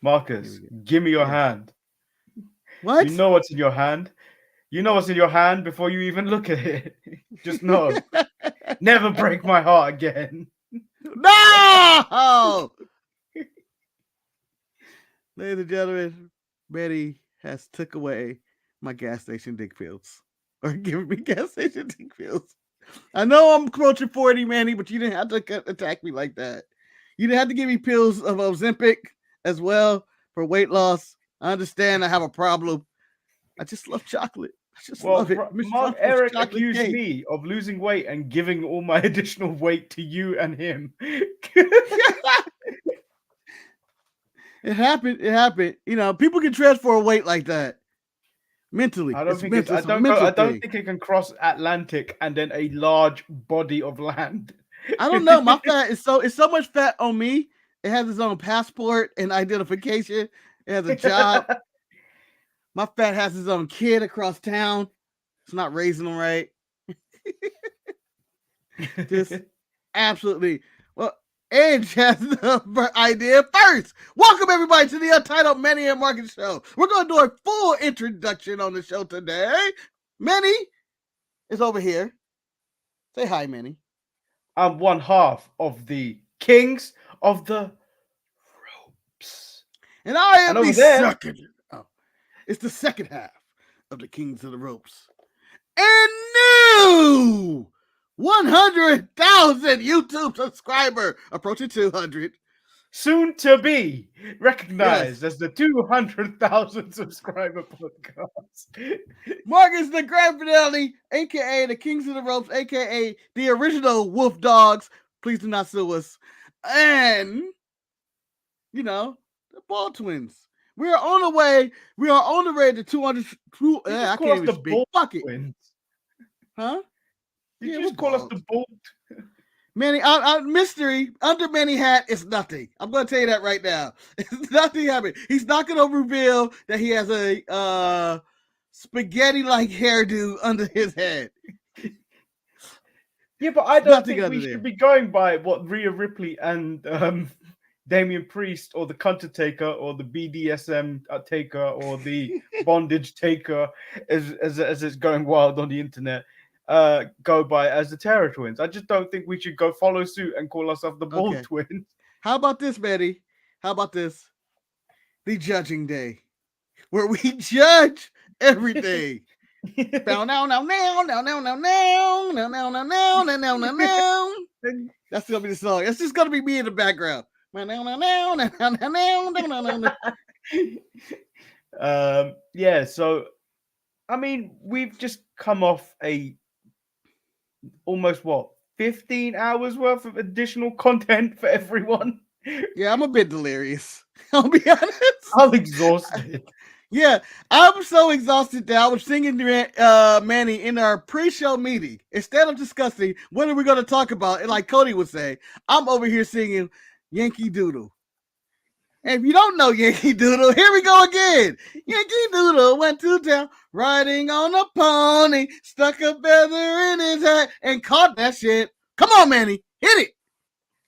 Marcus, give me your hand. What? You know what's in your hand. You know what's in your hand before you even look at it. Just know. Never break my heart again. No! Ladies and gentlemen, Betty has took away my gas station dick pills. Or giving me gas station dick pills. I know I'm approaching 40, Manny, but you didn't have to attack me like that. You didn't have to give me pills of Ozempic as well for weight loss. I understand I have a problem. I just love chocolate. I just love it. Miss Mark Trump's Eric chocolate accused cake. me of losing weight and giving all my additional weight to you and him. It happened. It happened. You know, people can transfer a weight like that. Mentally. I don't It's think it's. mental. I It's a don't go. mental I don't thing. think it can cross Atlantic and then a large body of land. I don't know. My fat is it's so much fat on me. It has its own passport and identification. It has a job. My fat has his own kid across town. It's not raising him right. Just absolutely. Well, Edge has the idea first. Welcome everybody to the Untitled Manny and Marcus show. We're going to do a full introduction on the show today. Manny is over here. Say hi, Manny. I'm one half of the Kings of the Ropes. And I am And the over there, second. Oh, it's the second half of the Kings of the Ropes. And new 100,000 YouTube subscriber, approaching 200. soon to be recognized as the 200,000 subscriber podcast. Marcus the Grand Finale, aka the Kings of the Ropes, aka the original Wolf Dogs. Please do not sue us. And, you know, the Ball Twins. We are on the way. We are on the way to 200. I can't even speak. Fuck it. Twins. Huh? Did you just call us the Bolt? Manny, mystery under Manny hat is nothing. I'm going to tell you that right now. Nothing happened. He's not going to reveal that he has a spaghetti-like hairdo under his head. Yeah, but I don't think we should be going by what Ria Ripley and Damien Priest or the Cutter Taker or the BDSM taker or the bondage taker as it's going wild on the internet. Go by as the Terror Twins. I just don't think we should go follow suit and call ourselves the Bull Twins. How about this, Betty? How about this? The Judging Day, where we judge everything. Now. That's gonna be the song. It's just gonna be me in the background. Yeah. So, I mean, we've just come off almost 15 hours worth of additional content for everyone. Yeah, I'm a bit delirious. I'll be honest. I'm exhausted. Yeah, I'm so exhausted that I was singing Manny in our pre-show meeting. Instead of discussing what are we going to talk about, and like Cody would say, I'm over here singing Yankee Doodle. And if you don't know Yankee Doodle, here we go again. Yankee Doodle went to town, riding on a pony, stuck a feather in his hat, and caught that shit. Come on, Manny, hit it.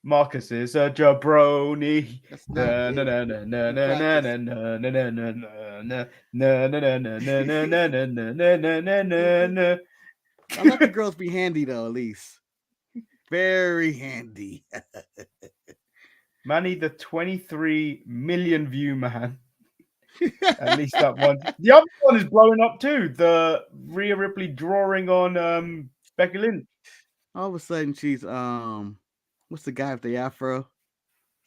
Marcus is a jabroni. I let the girls be handy though, at least. Very handy. Manny, the 23 million view man. At least that one. The other one is blowing up too. The Rhea Ripley drawing on Becky Lynch. All of a sudden, she's what's the guy with the afro?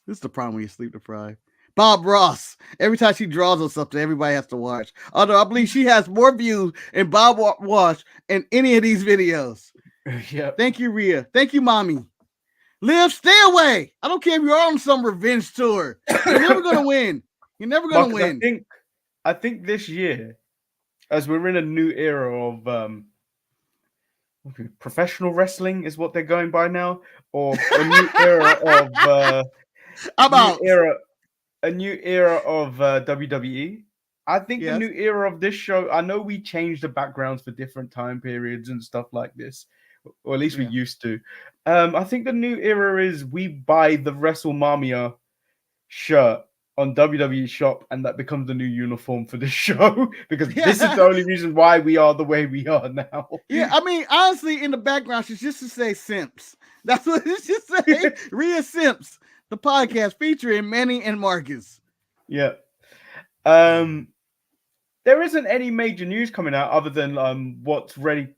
This is the problem when you sleep deprived. Bob Ross. Every time she draws on something, everybody has to watch. Although I believe she has more views in Bob Ross in any of these videos. Yeah. Thank you, Rhea. Thank you, Mommy. Liv, stay away. I don't care if you're on some revenge tour. You're never gonna win. You're never gonna win. I think this year, as we're in a new era of professional wrestling, is what they're going by now, or a new era of a new era of WWE. I think the new era of this show. I know we changed the backgrounds for different time periods and stuff like this, or at least we used to. I think the new era is we buy the WrestleMania shirt on WWE Shop, and that becomes the new uniform for the show because this is the only reason why we are the way we are now. Yeah, I mean, honestly, in the background, she's just to say Simps. That's what it should say. Ria Simps, the podcast featuring Manny and Marcus. Yeah. There isn't any major news coming out other than what's already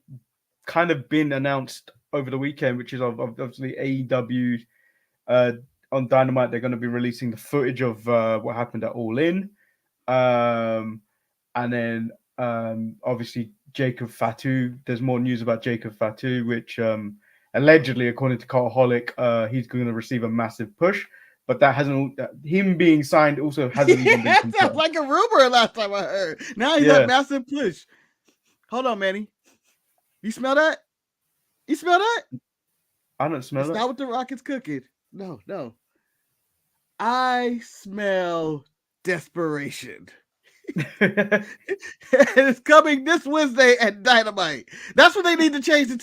kind of been announced over the weekend, which is obviously AEW on Dynamite. They're going to be releasing the footage of what happened at All In. And then obviously Jacob Fatu. There's more news about Jacob Fatu, which allegedly, according to Carlholic, he's going to receive a massive push. But that hasn't, him being signed also hasn't even been confirmed. That's like a rumor last time I heard. Now he's got massive push. Hold on, Manny. You smell that? You smell that? I don't smell it. It's not what the Rocket's cooking. No. I smell desperation. It's coming this Wednesday at Dynamite. That's what they need to change the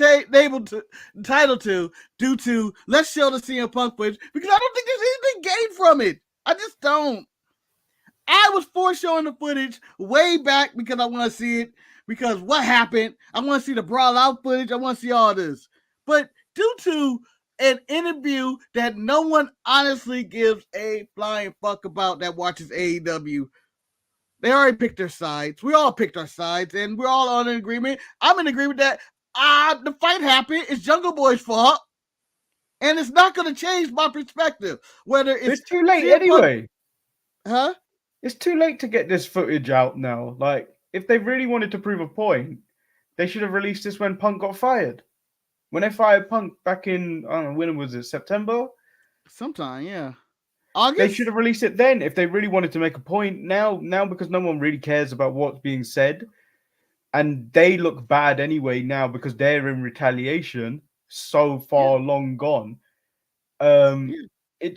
title to, due to let's show the CM Punk footage, because I don't think there's anything gained from it. I just don't. I was for showing the footage way back because I want to see it, because what happened, I want to see the brawl out footage, I want to see all this. But due to an interview that no one honestly gives a flying fuck about that watches AEW, they already picked their sides. We all picked our sides, and we're all on an agreement. I'm in agreement that the fight happened. It's Jungle Boy's fault, and it's not going to change my perspective. Whether it's too late anyway. Huh? It's too late to get this footage out now. Like, if they really wanted to prove a point, they should have released this when Punk got fired. When they fired Punk back in, I don't know, when was it, September? Sometime, yeah. August? They should have released it then if they really wanted to make a point. Now because no one really cares about what's being said, and they look bad anyway now because they're in retaliation so far long gone. It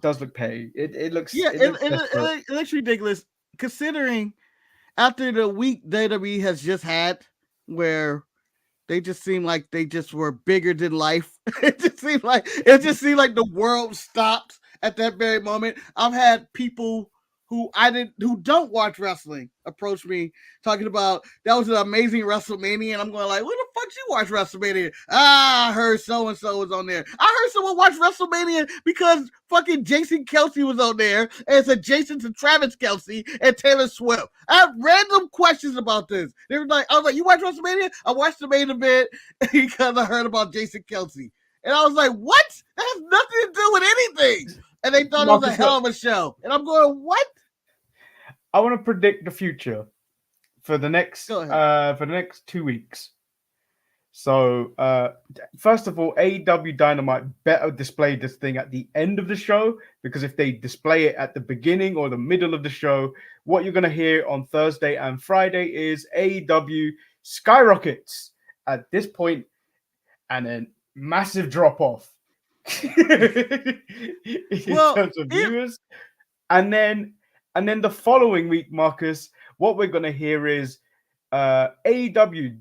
does look petty. It looks it looks ridiculous considering after the week WWE has just had, where they just seem like they just were bigger than life. It just seemed like the world stopped at that very moment. I've had people who don't watch wrestling approach me talking about that was an amazing WrestleMania, and I'm going like, what the fuck you watch WrestleMania? I heard so and so was on there. I heard someone watch WrestleMania because fucking Jason Kelsey was on there, and it's adjacent to Travis Kelsey and Taylor Swift. I have random questions about this. They were like, I was like, you watch WrestleMania? I watched the main event because I heard about Jason Kelsey, and I was like, what? That has nothing to do with anything. And they thought it was a hell of a show. And I'm going, what? I want to predict the future for the next 2 weeks. So, first of all, AEW Dynamite better display this thing at the end of the show, because if they display it at the beginning or the middle of the show, what you're going to hear on Thursday and Friday is AEW skyrockets at this point and then massive drop off. In terms of viewers, and then the following week, Marcus, what we're gonna hear is AEW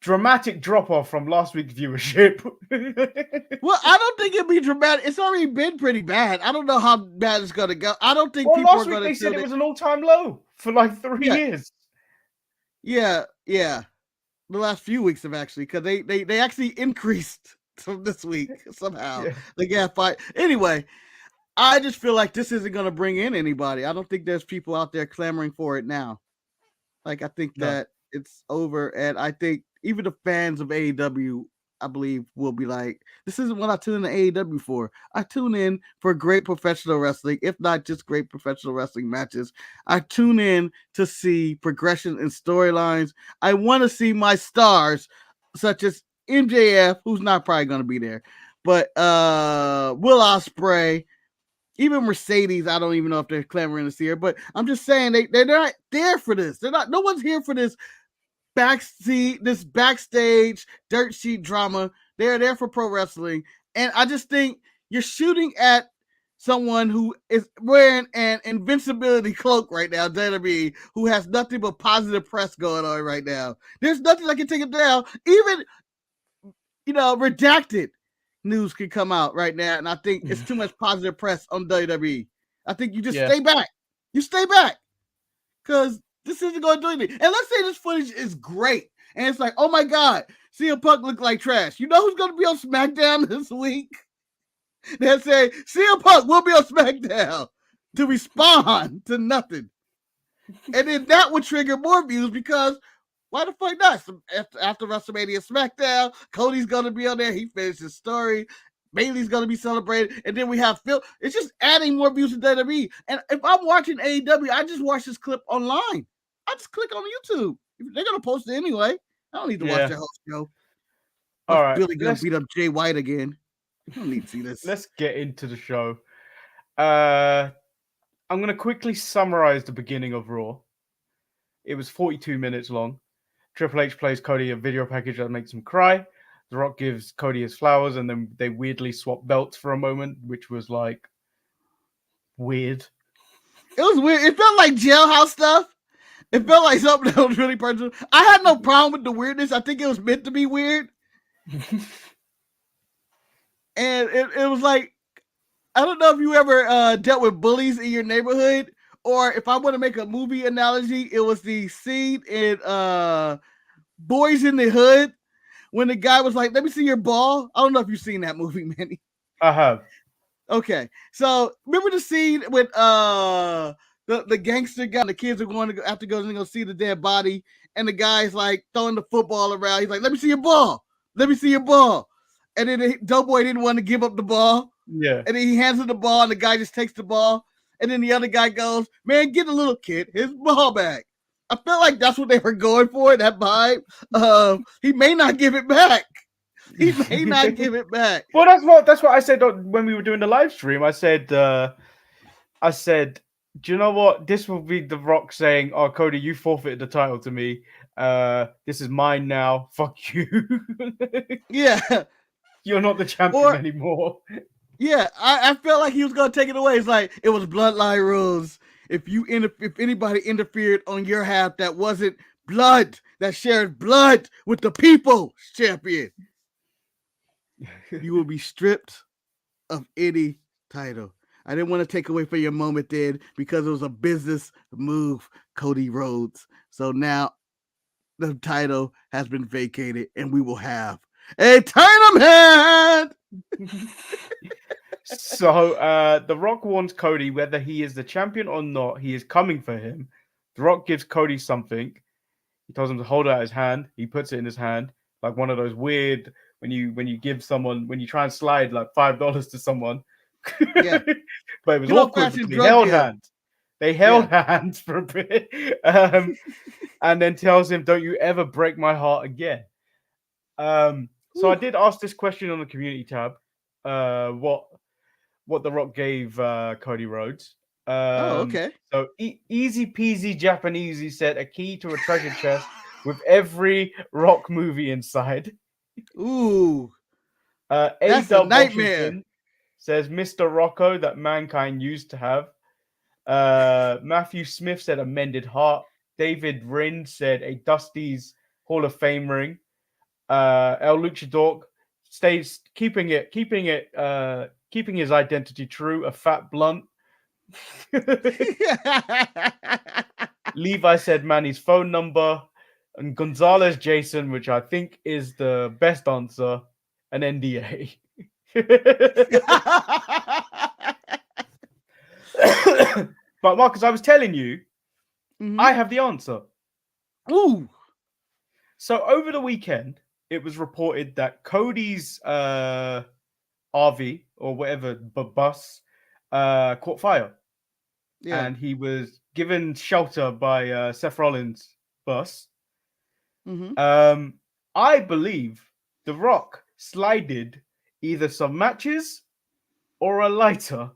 dramatic drop off from last week's viewership. Well, I don't think it'd be dramatic. It's already been pretty bad. I don't know how bad it's gonna go. I don't think people are gonna. They said it was an all-time low for like 3 years. Yeah. The last few weeks have actually, because they actually increased from this week somehow. They got fight. Anyway, I just feel like this isn't going to bring in anybody. I don't think there's people out there clamoring for it now. Like, I think that it's over, and I think even the fans of AEW, I believe, will be like, this isn't what I tune in to AEW for. I tune in for great professional wrestling, if not just great professional wrestling matches. I tune in to see progression in storylines. I want to see my stars, such as MJF, who's not probably going to be there, but Will Ospreay, even Mercedes, I don't even know if they're clamoring to see her, but I'm just saying they're not there for this. No one's here for this backstage dirt sheet drama. They're there for pro wrestling, and I just think you're shooting at someone who is wearing an invincibility cloak right now, WWE, who has nothing but positive press going on right now. There's nothing that can take him down. Even redacted news could come out right now, and I think it's too much positive press on WWE. I think you just stay back. You stay back. Because this isn't going to do anything. And let's say this footage is great. And it's like, oh my God, CM Punk looked like trash. You know who's going to be on SmackDown this week? They'll say, CM Punk will be on SmackDown to respond to nothing. And then that would trigger more views because why the fuck not? After WrestleMania SmackDown, Cody's going to be on there. He finished his story. Bailey's going to be celebrated. And then we have Phil. It's just adding more views to WWE. And if I'm watching AEW, I just watch this clip online. I just click on YouTube. They're going to post it anyway. I don't need to watch that whole show. All right. Billy going to beat up Jay White again. I don't need to see this. Let's get into the show. I'm going to quickly summarize the beginning of Raw. It was 42 minutes long. Triple H plays Cody a video package that makes him cry. The Rock gives Cody his flowers, and then they weirdly swap belts for a moment, which was like weird. It was weird. It felt like jailhouse stuff. It felt like something that was really personal. I had no problem with the weirdness. I think it was meant to be weird. And it was like, I don't know if you ever dealt with bullies in your neighborhood, or if I want to make a movie analogy, it was the scene in Boys in the Hood when the guy was like, let me see your ball. I don't know if you've seen that movie, Manny. I have. Okay. So remember the scene with the gangster guy, the kids are going to have to go see the dead body, and the guy's like throwing the football around. He's like, let me see your ball. Let me see your ball. And then the Doughboy didn't want to give up the ball. Yeah. And then he hands him the ball, and the guy just takes the ball. And then the other guy goes, man, get the little kid his ball back. I felt like that's what they were going for, that vibe. He may not give it back. He may not give it back. Well, that's what I said when we were doing the live stream. I said, do you know what? This will be The Rock saying, oh, Cody, you forfeited the title to me. This is mine now. Fuck you. Yeah. You're not the champion anymore. Yeah, I felt like he was going to take it away. It's like, it was bloodline rules. If anybody interfered on your half that wasn't blood, that shared blood with the people's champion, you will be stripped of any title. I didn't want to take away from your moment then because it was a business move, Cody Rhodes. So now the title has been vacated and we will have a tournament. So The Rock warns Cody whether he is the champion or not, he is coming for him. The Rock gives Cody something. He tells him to hold out his hand. He puts it in his hand, like one of those weird when you try and slide like $5 to someone. Yeah. But it was awkward. They held hands. They held hands for a bit. And then tells him, don't you ever break my heart again. So I did ask this question on the community tab. What The Rock gave Cody Rhodes. Okay. So easy peasy Japanesey said a key to a treasure chest with every Rock movie inside. Ooh. That's a nightmare. Washington says Mr. Rocco that Mankind used to have. Matthew Smith said a mended heart. David Rinn said a Dusty's Hall of Fame ring. El Luchador stays keeping his identity true, a fat blunt. Levi said Manny's phone number, and Gonzalez Jason, which I think is the best answer, an NDA. But Marcus, I was telling you, I have the answer. Ooh. So over the weekend, it was reported that Cody's RV or whatever bus caught fire. Yeah. And he was given shelter by Seth Rollins' bus. I believe The Rock slided either some matches or a lighter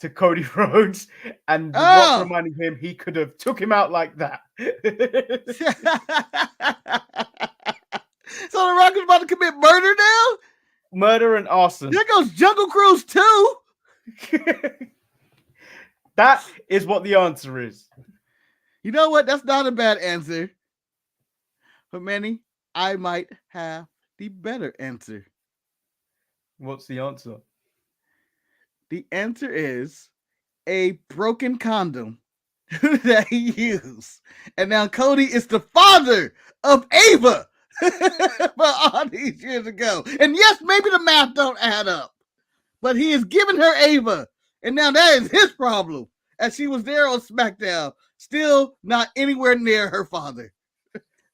to Cody Rhodes, and The Rock reminding him he could have took him out like that. So The Rock is about to commit murder now? Murder and arson. There goes Jungle Cruise 2. That is what the answer is. You know what? That's not a bad answer. But Manny, I might have the better answer. What's the answer? The answer is a broken condom that he used. And now Cody is the father of Ava for all these years ago. And yes, maybe the math don't add up, but he is giving her Ava. And now that is his problem, as she was there on SmackDown, still not anywhere near her father.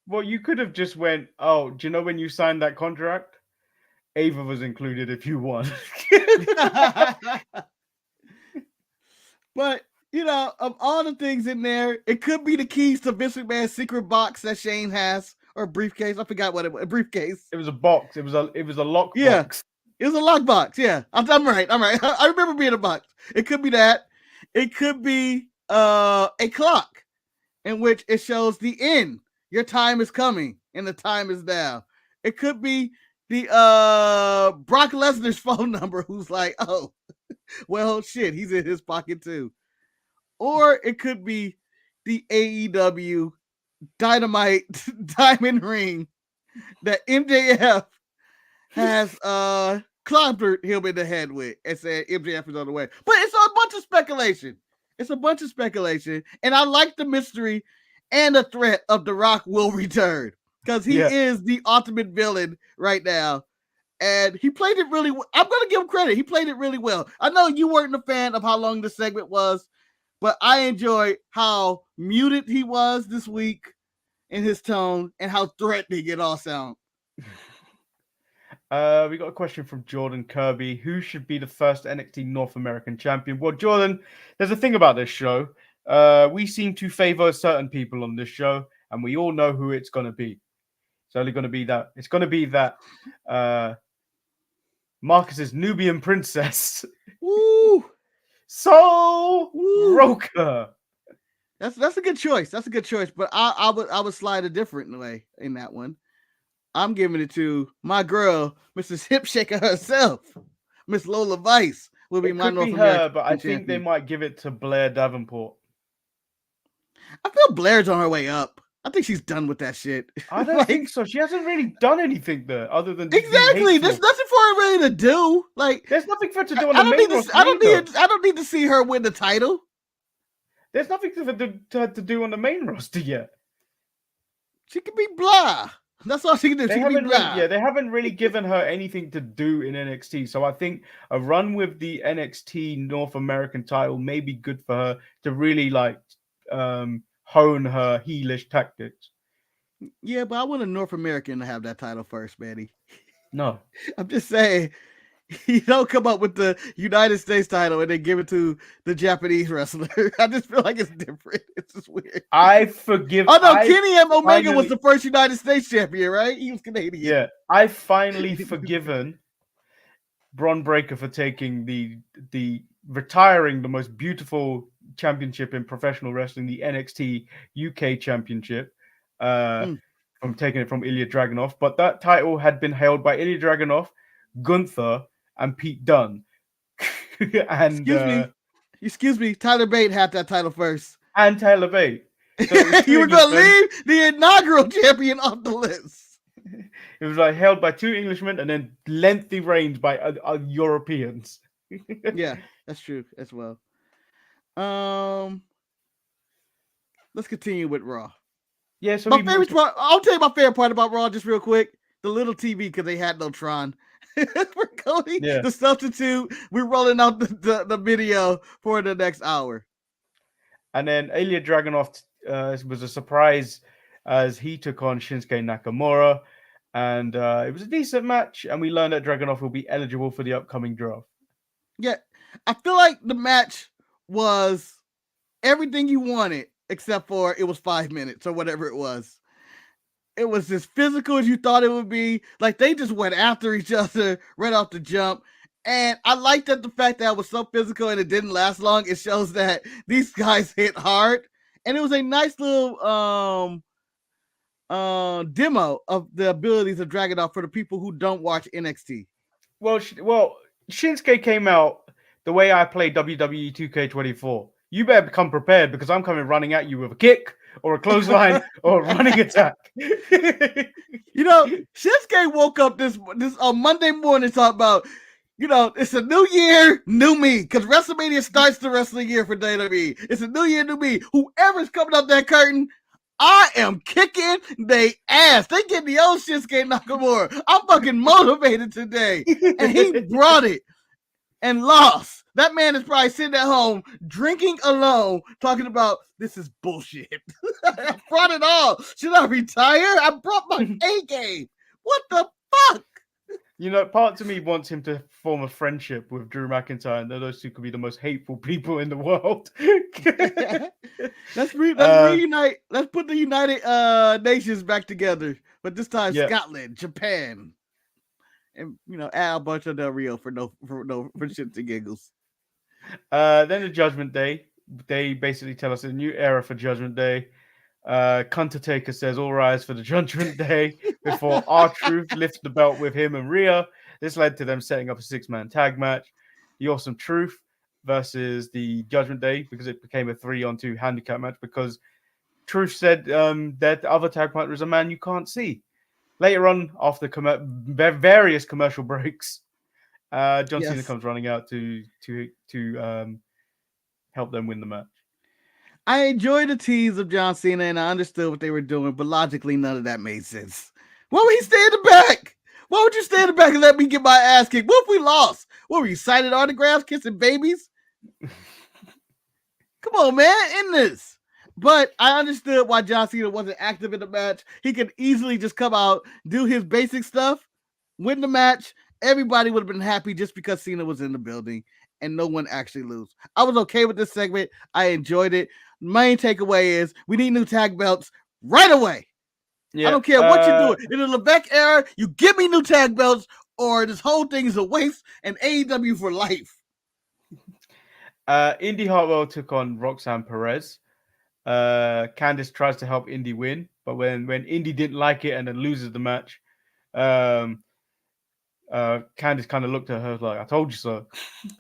Well, you could have just went, oh, do you know when you signed that contract? Ava was included if you won. But, you know, of all the things in there, it could be the keys to Vince McMahon's secret box that Shane has, or briefcase. I forgot what it was. A briefcase. It was a box. It was a lock box. It was a lock box. Yeah, I'm right. I remember being a box. It could be that. It could be a clock in which it shows the end. Your time is coming, and the time is now. It could be the Brock Lesnar's phone number, who's like, oh, well, shit, he's in his pocket too. Or it could be the AEW Dynamite diamond ring that MJF has clobbered him in the head with and said MJF is on the way. But it's a bunch of speculation. And I like the mystery and the threat of The Rock will return, because he is the ultimate villain right now. And he played it really well. I'm going to give him credit. He played it really well. I know you weren't a fan of how long the segment was, but I enjoyed how muted he was this week in his tone and how threatening it all sounds. We got a question from Jordan Kirby. Who should be the first NXT North American champion? Well, Jordan, there's a thing about this show. We seem to favor certain people on this show, and we all know who it's going to be. It's only going to be that. It's going to be that Marcus's Nubian princess. Woo! Soul Roker. That's a good choice. But I would slide a different way in that one. I'm giving it to my girl, Mrs. Hip Shaker herself, Miss Lola Vice. Will be my North American but I think they might give it to Blair Davenport. I feel Blair's on her way up. I think she's done with that shit. I don't think so. She hasn't really done anything there other than exactly. There's nothing for her really to do. Like, there's nothing for her to do on the main roster. I don't need to see her win the title. There's nothing for her to do on the main roster yet. She can be blah. That's all she can do. She can be blah. They haven't really given her anything to do in NXT. So I think a run with the NXT North American title may be good for her to really hone her heelish tactics. Yeah, but I want a North American to have that title first, Manny. No. I'm just saying, you don't come up with the United States title and then give it to the Japanese wrestler. I just feel like it's different. It's just weird. I forgive. Oh no, Kenny M. Omega was the first United States champion, right? He was Canadian. Yeah, I finally forgiven Bron Breakker for taking the retiring the most beautiful championship in professional wrestling, the NXT UK championship, from taking it from Ilya Dragunov. But that title had been held by Ilya Dragunov, Gunther, and Pete Dunne. And excuse me, Tyler Bate had that title first. And Tyler Bate. So you were going to leave the inaugural champion off the list. It was held by two Englishmen and then lengthy reigns by Europeans. Yeah, that's true as well. Let's continue with Raw. Yeah, so my favorite part. I'll tell you my favorite part about Raw just real quick. The little TV, because they had no Tron. For Cody, the substitute. We're rolling out the video for the next hour. And then Ilya Dragunov was a surprise as he took on Shinsuke Nakamura. And it was a decent match. And we learned that Dragunov will be eligible for the upcoming draft. Yeah, I feel like the match was everything you wanted, except for it was 5 minutes or whatever it was. It was as physical as you thought it would be. Like, they just went after each other right off the jump. And I liked that the fact that it was so physical and it didn't last long. It shows that these guys hit hard. And it was a nice little demo of the abilities of Dragunov for the people who don't watch NXT. Well, Shinsuke came out the way I play WWE 2K24. You better come prepared because I'm coming running at you with a kick or a clothesline or a running attack. You know, Shinsuke woke up this Monday morning talking about, it's a new year, new me. Because WrestleMania starts the rest of the year for WWE. It's a new year, new me. Whoever's coming up that curtain, I am kicking they ass. They get the old Shinsuke Nakamura. I'm fucking motivated today. And he brought it and lost. That man is probably sitting at home drinking alone, talking about this is bullshit. I brought it all. Should I retire? I brought my A game. What the fuck? Part of me wants him to form a friendship with Drew McIntyre, and those two could be the most hateful people in the world. Let's reunite. Let's put the United Nations back together, but this time Scotland, Japan, and add a bunch of Del Rio for shits and giggles. Then the Judgment Day. They basically tell us a new era for Judgment Day. Undertaker says all rise for the Judgment Day before R-Truth lifts the belt with him and Rhea. This led to them setting up a 6-man tag match. The Awesome Truth versus the Judgment Day, because it became a 3-on-2 handicap match because Truth said that the other tag partner is a man you can't see. Later on, after various commercial breaks, John Cena comes running out to help them win the match. I enjoyed the tease of John Cena, and I understood what they were doing, but logically, none of that made sense. Why would he stay in the back? Why would you stay in the back and let me get my ass kicked? What if we lost? What were you, signing autographs, kissing babies? Come on, man, in this. But I understood why John Cena wasn't active in the match. He could easily just come out, do his basic stuff, win the match. Everybody would have been happy just because Cena was in the building and no one actually lose. I was okay with this segment. I enjoyed it. Main takeaway is we need new tag belts right away. Yeah, I don't care what you do. In the Levesque era, you give me new tag belts or this whole thing is a waste and AEW for life. Indy Hartwell took on Roxanne Perez. Candice tries to help Indy win, but when Indy didn't like it and then loses the match, Candice kind of looked at her like, I told you so.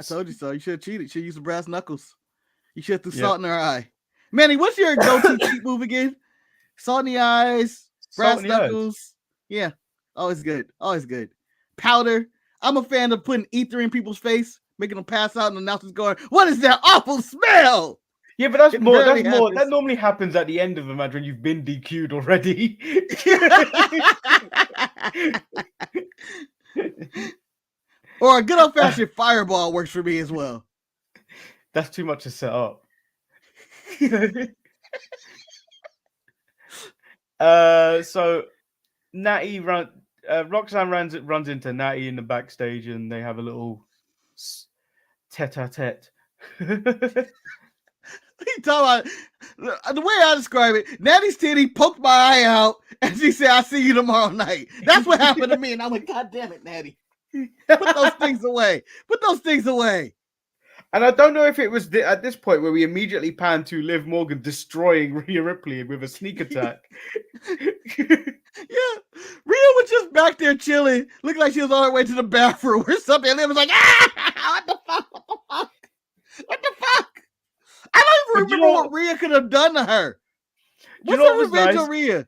I told you so. You should have cheated. You should use the brass knuckles. You should have threw salt in her eye. Manny, what's your go-to cheat move again? Salt in the eyes, brass knuckles. Yeah, always good. Always good. Powder. I'm a fan of putting ether in people's face, making them pass out, and the announcers going, "What is that awful smell?" Yeah, but that's more. That normally happens at the end of the match when you've been DQ'd already. Or a good old-fashioned fireball works for me as well. That's too much to set up. So Natty Roxanne runs into Natty in the backstage, and they have a little tete-a-tete. You talking about the way I describe it? Natty's titty poked my eye out, and she said, "I'll see you tomorrow night." That's what happened to me, and I went, "God damn it, Natty! Put those things away. Put those things away." And I don't know if it was at this point where we immediately panned to Liv Morgan destroying Rhea Ripley with a sneak attack. Yeah, Rhea was just back there chilling, looked like she was on her way to the bathroom or something. And Liv was like, "Ah, what the fuck? What the fuck? What the fuck?" I don't even remember what Rhea could have done to her. What's the revenge on Rhea?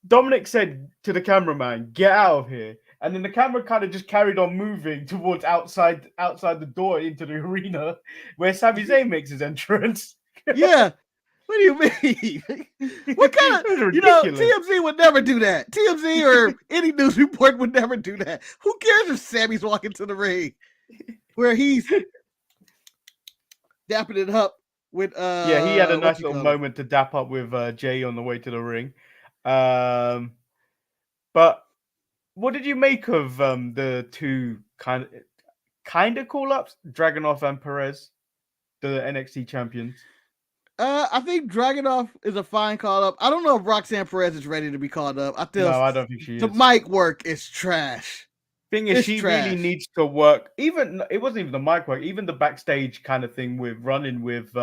Dominic said to the cameraman, "Get out of here." And then the camera kind of just carried on moving towards outside the door into the arena where Sami Zayn makes his entrance. Yeah. What do you mean? What kind of, TMZ would never do that. TMZ or any news report would never do that. Who cares if Sammy's walking to the ring where he's dapping it up with he had a nice little moment to dap up with Jay on the way to the ring. But what did you make of the two kind of call-ups, Dragonov and Perez, the NXT champions? I think Dragonov is a fine call-up. I don't know if Roxanne Perez is ready to be called up. I don't think she is. The mic work is trash. Thing is, she really needs to work. Even it wasn't even the mic work. Even the backstage kind of thing with running with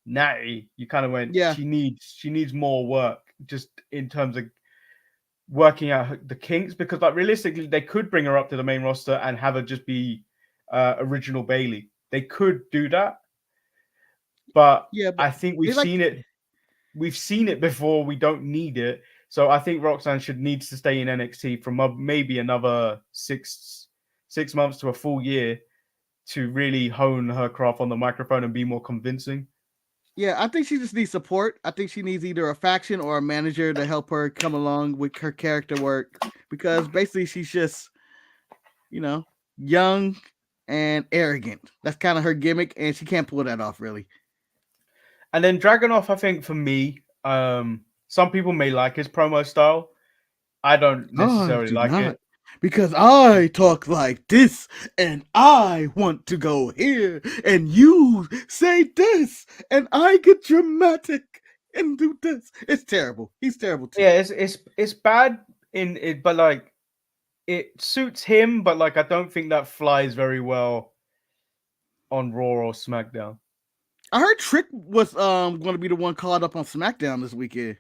Natty, you kind of went. Yeah. She needs more work, just in terms of working out the kinks, because like realistically they could bring her up to the main roster and have her just be original Bayley. They could do that, but I think we've seen it before. We don't need it, so I think Roxanne needs to stay in NXT for maybe another 6 6 months to a full year to really hone her craft on the microphone and be more convincing. Yeah, I think she just needs support. I think she needs either a faction or a manager to help her come along with her character work, because basically she's just, young and arrogant. That's kind of her gimmick, and she can't pull that off really. And then Dragonov, I think for me, some people may like his promo style. I don't necessarily like it. Because I talk like this, and I want to go here, and you say this, and I get dramatic and do this. It's terrible. He's terrible too. Yeah, it's bad in it, but like it suits him, but like I don't think that flies very well on Raw or SmackDown. I heard Trick was going to be the one called up on SmackDown this weekend.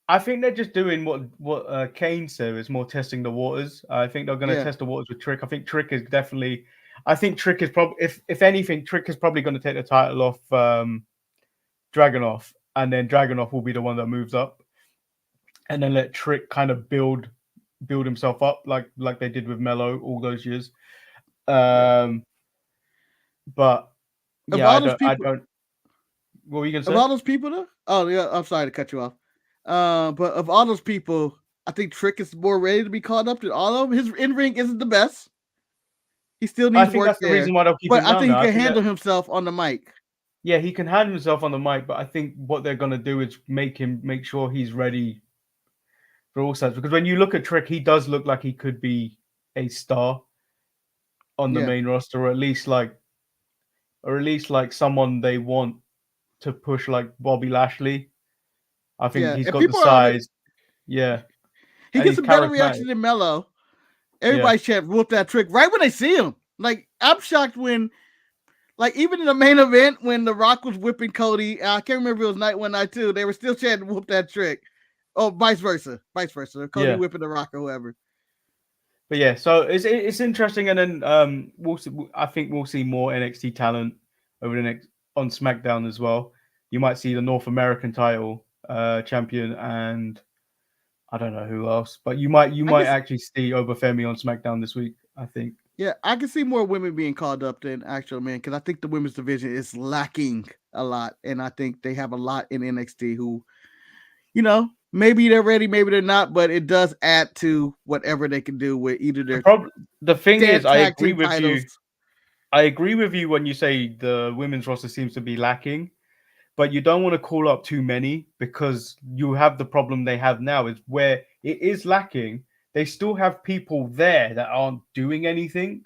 I think they're just doing what Kane said. It's more testing the waters. I think they're going to test the waters with Trick. I think Trick is definitely. I think Trick is probably, if anything, Trick is probably going to take the title off Dragonov, and then Dragonov will be the one that moves up, and then let Trick kind of build himself up like they did with Melo all those years. But yeah, I don't. What were you going to say? Of all those people, though? Oh yeah, I'm sorry to cut you off. But of all those people, I think Trick is more ready to be caught up to all of them. His in-ring isn't the best. He still needs work that's there. The reason why they'll keep but him down I think now. he can handle himself on the mic. Yeah, he can handle himself on the mic, but I think what they're going to do is make sure he's ready for all sides. Because when you look at Trick, he does look like he could be a star on the main roster, or at least like someone they want to push, like Bobby Lashley. I think he's got the size. Yeah. He gets a better reaction than Melo. Everybody's chanting, whoop that Trick right when they see him. Like, I'm shocked when, like, even in the main event, when The Rock was whipping Cody, I can't remember if it was night 1, night 2, they were still chanting, whoop that Trick. Oh, vice versa. Cody whipping The Rock or whoever. But yeah, so it's interesting. And then I think we'll see more NXT talent over the next on SmackDown as well. You might see the North American title champion, and I don't know who else, but you might actually see Obafemi on SmackDown this week, I think. Yeah, I can see more women being called up than actual men, because I think the women's division is lacking a lot, and I think they have a lot in NXT who, maybe they're ready, maybe they're not, but it does add to whatever they can do with either their. The thing is, I agree with you. I agree with you when you say the women's roster seems to be lacking. But you don't want to call up too many, because you have the problem they have now is where it is lacking. They still have people there that aren't doing anything.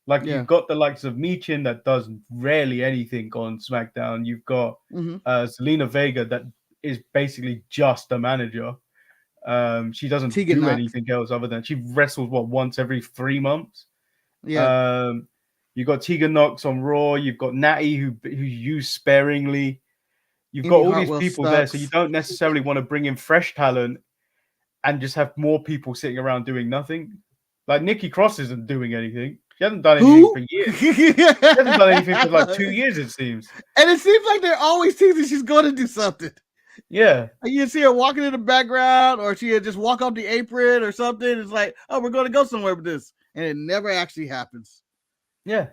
Like you've got the likes of Michin that does rarely anything on SmackDown. You've got Zelina Vega that is basically just a manager. She doesn't do anything else other than she wrestles once every 3 months. Yeah. You've got Tegan Nox on Raw. You've got Natty who used sparingly. You've got all these people there, so you don't necessarily want to bring in fresh talent and just have more people sitting around doing nothing. Like Nikki Cross isn't doing anything. She hasn't done anything for years. She hasn't done anything for like 2 years, it seems. And it seems like they're always teasing she's going to do something. Yeah. You see her walking in the background, or she just walk off the apron or something. It's like, oh, we're going to go somewhere with this. And it never actually happens. Yeah.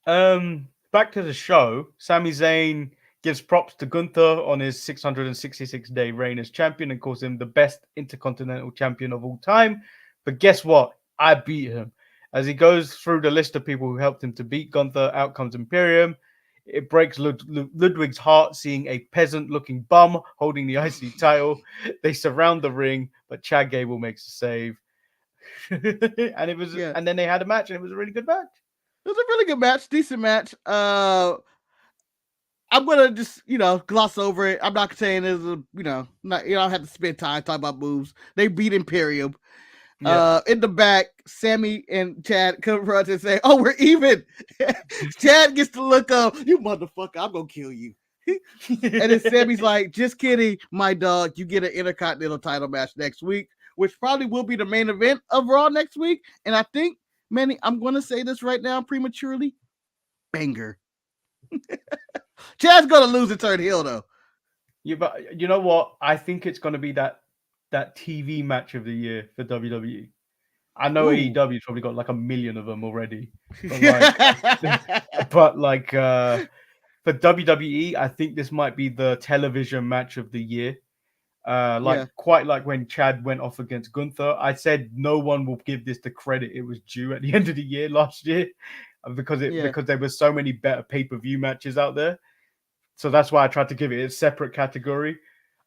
Back to the show. Sami Zayn gives props to Gunther on his 666-day reign as champion and calls him the best intercontinental champion of all time. But guess what? I beat him. As he goes through the list of people who helped him to beat Gunther, out comes Imperium. It breaks Ludwig's heart seeing a peasant-looking bum holding the IC title. They surround the ring, but Chad Gable makes a save. And it was, and then they had a match, and it was a really good match. It was a really good match, decent match. I'm gonna just gloss over it. I'm not saying it's a not you don't have to spend time talking about moves. They beat Imperium. In the back, Sammy and Chad come around and say, "Oh, we're even." Chad gets to look up, "You motherfucker, I'm gonna kill you." And then Sammy's like, "Just kidding, my dog. You get an Intercontinental title match next week, which probably will be the main event of Raw next week." And I think, Manny, I'm gonna say this right now prematurely, banger. Chad's gonna lose and turn heel though. Yeah, but you know what? I think it's gonna be that TV match of the year for WWE. I know AEW's probably got like 1 million of them already. But like, for WWE, I think this might be the television match of the year. Quite like when Chad went off against Gunther, I said no one will give this the credit it was due at the end of the year last year, because there were so many better pay-per-view matches out there. So that's why I tried to give it a separate category.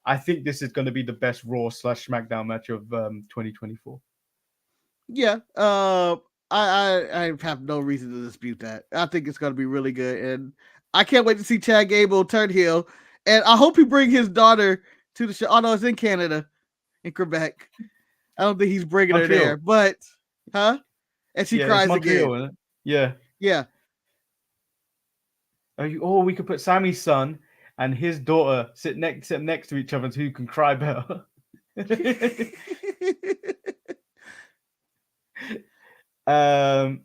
I think this is going to be the best Raw/SmackDown match of 2024. Yeah, I have no reason to dispute that. I think it's going to be really good, and I can't wait to see Chad Gable turn heel. And I hope he bring his daughter to the show. Oh no, it's in Canada, in Quebec. I don't think he's bringing her there, but and she cries Montreal, again. Isn't it? Yeah. Oh, we could put Sammy's son and his daughter sit next to each other, and who can cry better. Well,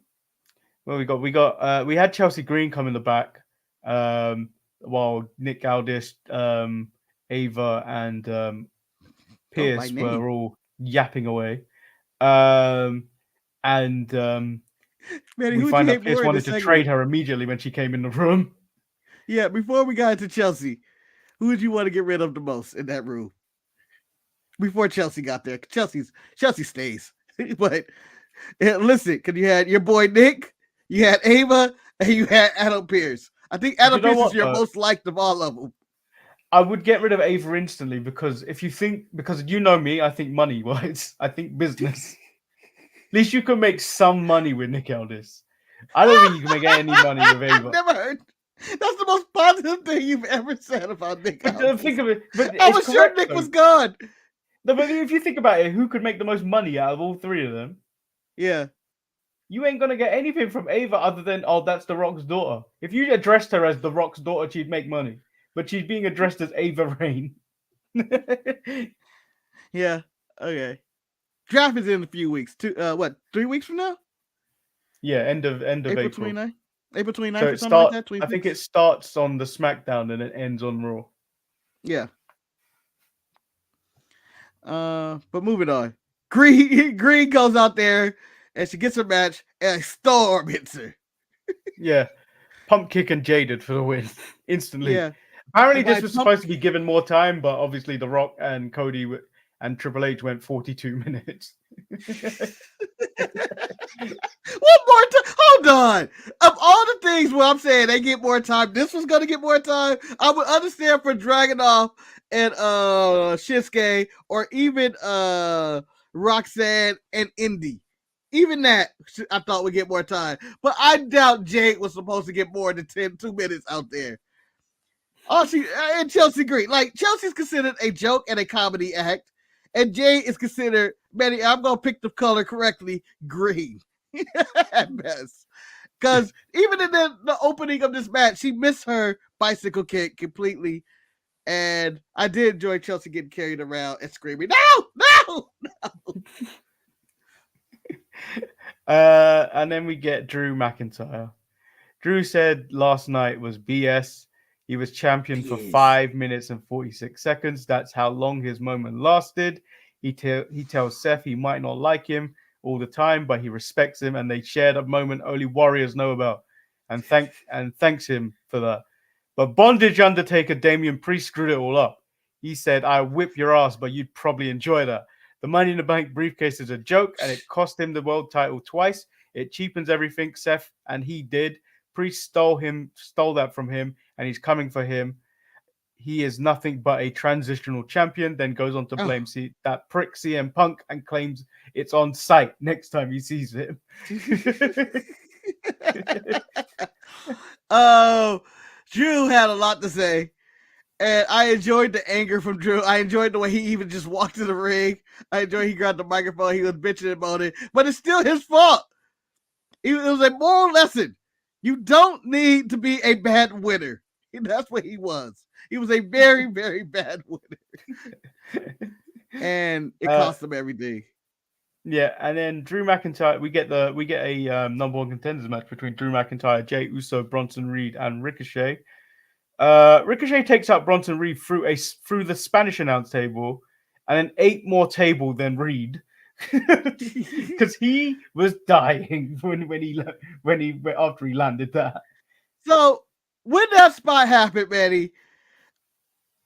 we had Chelsea Green come in the back, while Nick Aldis, Ava, and Pierce were all yapping away. Manny, we find out Pierce wanted to trade her immediately when she came in the room. Yeah, before we got into Chelsea, who would you want to get rid of the most in that room? Before Chelsea got there, Chelsea stays. But listen, because you had your boy Nick, you had Ava, and you had Adam Pearce. I think Adam Pearce is your most liked of all of them. I would get rid of Ava instantly, because because you know me, I think money-wise, I think business. At least you can make some money with Nick Aldis. I don't think you can make any money with Ava. I've never heard. That's the most positive thing you've ever said about Nick Aldis. Think of it. But I was sure Nick was gone. No, but if you think about it, who could make the most money out of all three of them? Yeah. You ain't gonna get anything from Ava other than, that's The Rock's daughter. If you addressed her as The Rock's daughter, she'd make money. But she's being addressed as Ava Rain. Yeah. Okay. Draft is in a few weeks. 3 weeks from now? Yeah, end of April. 29th? April 29th so or something like that? 26th? I think it starts on the SmackDown and it ends on Raw. Yeah. But moving on. Green goes out there and she gets her match and a storm hits her. Yeah. Pump kick and Jaded for the win instantly. Yeah. Apparently this was supposed to be given more time, but obviously The Rock and Cody and Triple H went 42 minutes. What more time? Hold on. Of all the things where I'm saying they get more time, this was going to get more time. I would understand for Dragonov and Shinsuke, or even Roxanne and Indy. Even that I thought would get more time. But I doubt Jade was supposed to get more than 2 minutes out there. And Chelsea Green. Like, Chelsea's considered a joke and a comedy act. And Jade is considered, Manny, I'm going to pick the color correctly, green. At best. Because even in the opening of this match, she missed her bicycle kick completely. And I did enjoy Chelsea getting carried around and screaming, no! And then we get Drew McIntyre. Drew said last night was BS. He was champion for 5 minutes and 46 seconds. That's how long his moment lasted. He tells Seth he might not like him all the time, but he respects him, and they shared a moment only warriors know about. And thanks him for that. But Bondage Undertaker Damien Priest screwed it all up. He said, "I'll whip your ass, but you'd probably enjoy that. The Money in the Bank briefcase is a joke, and it cost him the world title twice. It cheapens everything, Seth, and he did. Priest stole that from him, and he's coming for him. He is nothing but a transitional champion." Then goes on to blame that prick CM Punk and claims it's on site next time he sees him. Drew had a lot to say, and I enjoyed the anger from Drew. I enjoyed the way he even just walked to the ring. I enjoyed he grabbed the microphone. He was bitching about it, but it's still his fault. It was a moral lesson. You don't need to be a bad winner. That's what he was. He was a very, very bad winner. And it cost him everything. Yeah, and then Drew McIntyre, we get a number one contenders match between Drew McIntyre, Jey Uso, Bronson Reed, and Ricochet. Ricochet takes out Bronson Reed through the Spanish announce table, and then 8 more table than Reed. because he was dying after he landed that. So when that spot happened, Manny,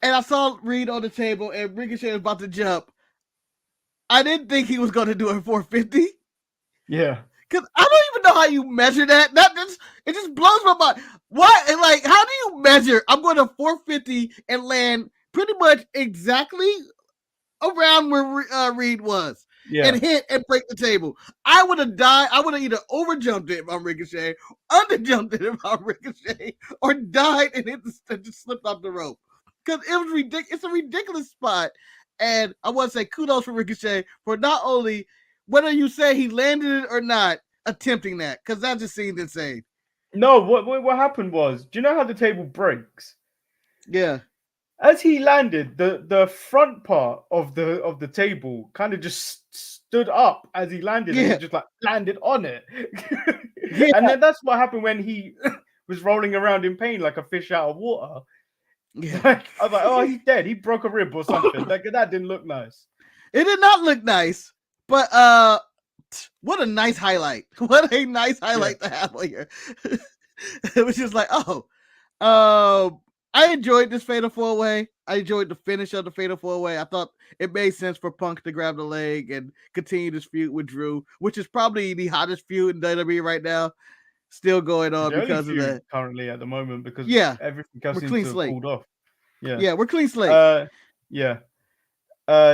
and I saw Reed on the table and Ricochet was about to jump, I didn't think he was going to do a 450. Yeah. Because I don't even know how you measure that. It just blows my mind. What? And like, how do you measure? I'm going to 450 and land pretty much exactly around where Reed was. Yeah. And hit and break the table. I would have died. I would have either overjumped it if I'm Ricochet, underjumped it if I'm Ricochet, or died and just slipped off the rope. Because it was ridiculous. It's a ridiculous spot. And I want to say kudos for Ricochet for not only, whether you say he landed it or not, attempting that. Because that just seemed insane. No, what happened was, do you know how the table breaks? Yeah. As he landed, the front part of the table kind of just stood up as he landed, and he just like landed on it. And then that's what happened when he was rolling around in pain like a fish out of water. Yeah. I was like, oh, he's dead. He broke a rib or something. Like, that didn't look nice. It did not look nice, but what a nice highlight. What a nice highlight to have here. It was just like, I enjoyed this Fatal 4-Way. I enjoyed the finish of the Fatal 4-Way. I thought it made sense for Punk to grab the leg and continue this feud with Drew, which is probably the hottest feud in WWE right now. Still going on because of that. Currently at the moment, because everything else seems to have pulled off. Yeah, we're clean slate.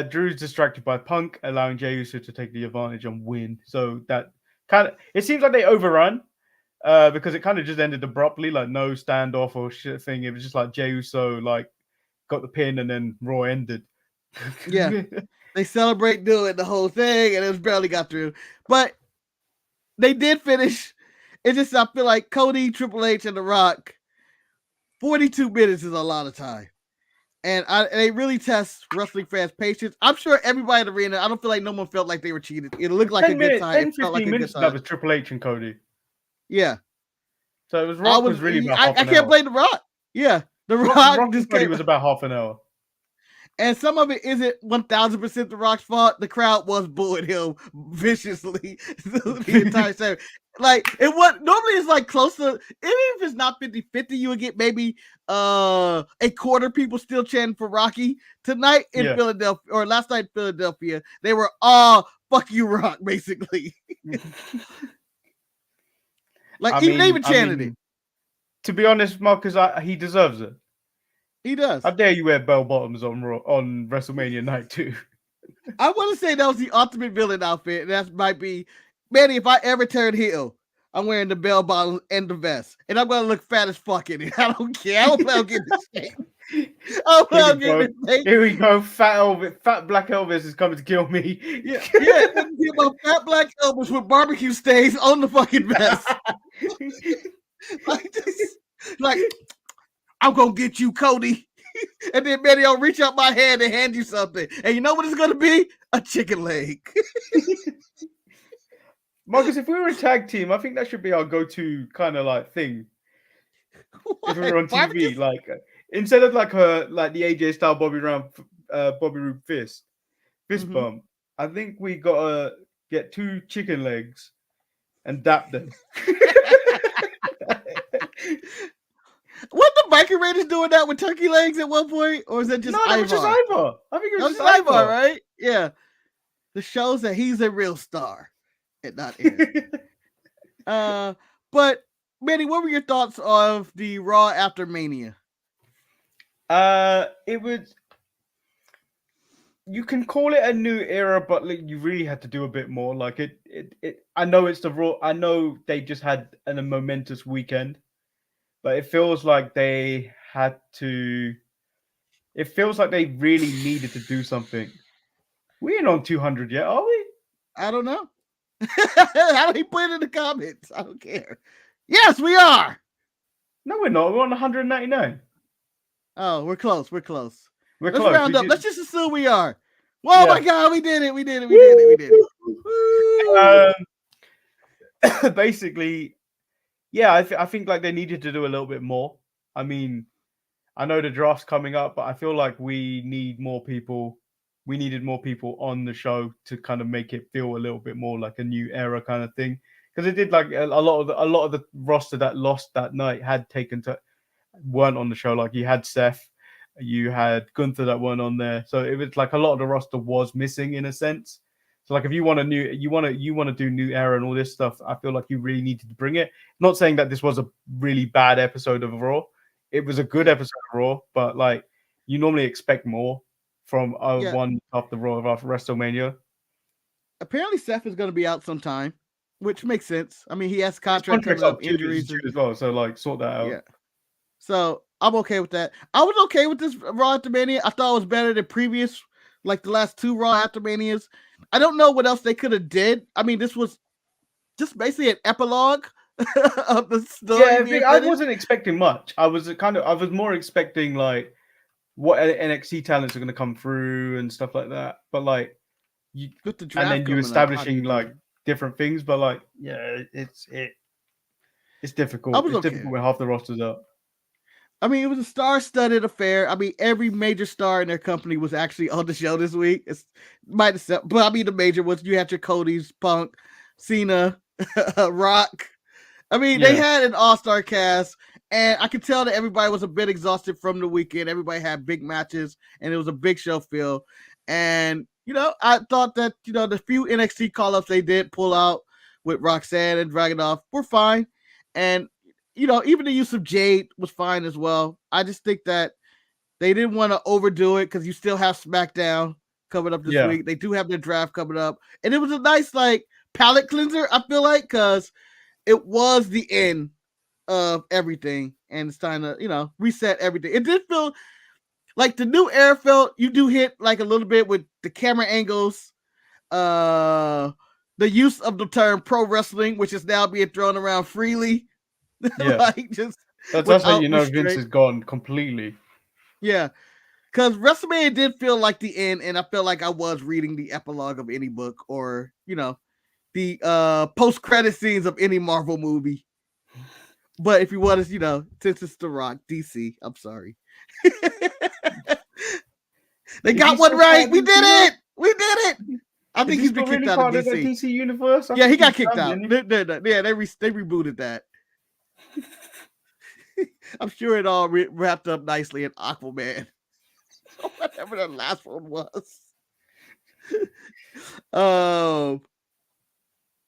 Drew's distracted by Punk, allowing Jey Uso to take the advantage and win. So that kind of, it seems like they overrun. Because it kind of just ended abruptly, like no standoff or shit thing. It was just like Jey Uso like got the pin and then Raw ended. Yeah, they celebrate doing the whole thing and it was barely got through, but they did finish. It just, I feel like Cody, Triple H, and The Rock, 42 minutes is a lot of time, and they really test wrestling fans' patience. I'm sure everybody in the arena, I don't feel like no one felt like they were cheated. It looked like a good time. 10, 15 minutes that was Triple H and Cody. Yeah. So it was Rock was really about half an hour. I can't blame The Rock. Yeah. The Rock just Cody was about half an hour. And some of it isn't 1000% The Rock's fault. The crowd was booing him viciously the entire time. Like, normally it's like close to, even if it's not 50-50, you would get maybe a quarter people still chanting for Rocky. Tonight in Philadelphia, or last night in Philadelphia, they were all fuck you, Rock, basically. Like, they even chanted it. To be honest, Marcus, he deserves it. He does. How dare you wear bell bottoms on WrestleMania night 2? I want to say that was the ultimate villain outfit. That might be, Manny, if I ever turn heel, I'm wearing the bell bottoms and the vest. And I'm going to look fat as fuck in it. I don't care. I don't plan on getting this shape. Here we go. Fat Black Elvis is coming to kill me. Yeah. Get my fat Black Elvis with barbecue stains on the fucking vest. like, I'm gonna get you, Cody. And then Manny, I'll reach out my hand and hand you something. And you know what it's gonna be? A chicken leg. Marcus, if we were a tag team, I think that should be our go-to kind of like thing. What? If we were on TV, barbecue? Like instead of like the AJ style Bobby Roode fist bump, I think we gotta get 2 chicken legs and dap them. What the Biker Raiders doing that with turkey legs at one point, or is that just Ivar? No, it was just Ivar. I think it was just Ivar, right? Yeah. This shows that he's a real star and not Aaron. But Manny, what were your thoughts of the Raw after Mania? It was. You can call it a new era, but like, you really had to do a bit more. Like it. I know it's the Raw. I know they just had a momentous weekend. But it feels like they had to. It feels like they really needed to do something. We ain't on 200 yet, are we? I don't know. How do you put it in the comments? I don't care. Yes, we are. No, we're not. We're on 199. Oh, we're close. Let's round up. Let's just assume we are. Whoa, my God, we did it. Basically. Yeah, I think like they needed to do a little bit more. I mean, I know the draft's coming up, but I feel like we need more people we needed more people on the show to kind of make it feel a little bit more like a new era kind of thing. Because it did like a lot of the roster that lost that night weren't on the show. Like you had Seth, you had Gunther that weren't on there, so it was like a lot of the roster was missing in a sense. So like if you want to do new era and all this stuff, I feel like you really needed to bring it. Not saying that this was a really bad episode of Raw. It was a good episode of Raw, but like you normally expect more from one after Raw after WrestleMania. Apparently Seth is going to be out sometime, which makes sense. I mean, he has contract coming up, injuries as well, so like sort that out. Yeah. So I'm okay with that. I was okay with this Raw after Mania. I thought it was better than previous, like the last 2 Raw after Manias. I don't know what else they could have did. I mean, this was just basically an epilogue of the story. Yeah, I wasn't expecting much. I was more expecting like what NXT talents are going to come through and stuff like that. But like with the draft, and then you establishing like different things. But like, yeah, it's difficult. It's difficult when half the roster's up. I mean, it was a star-studded affair. I mean, every major star in their company was actually on the show this week. But I mean, the major ones, you had your Cody's, Punk, Cena, Rock. I mean, they had an all-star cast, and I could tell that everybody was a bit exhausted from the weekend. Everybody had big matches, and it was a big show feel. And, I thought that, the few NXT call-ups they did pull out with Roxanne and Dragonov were fine. And, even the use of Jade was fine as well. I just think that they didn't want to overdo it because you still have SmackDown coming up this week. They do have their draft coming up. And it was a nice, like, palate cleanser, I feel like, because it was the end of everything. And it's time to, reset everything. It did feel like the new era felt, you do hit, like, a little bit with the camera angles, the use of the term pro wrestling, which is now being thrown around freely. Yeah, like just that's how Vince is gone completely. Yeah, because WrestleMania did feel like the end, and I felt like I was reading the epilogue of any book or the post-credit scenes of any Marvel movie. But if you want to, since it's The Rock, DC, I'm sorry. They got one right. We did it. We did it. I think he's been kicked out of DC. DC universe. Yeah, he got kicked out. They rebooted that. I'm sure it all wrapped up nicely in Aquaman. Whatever the last one was.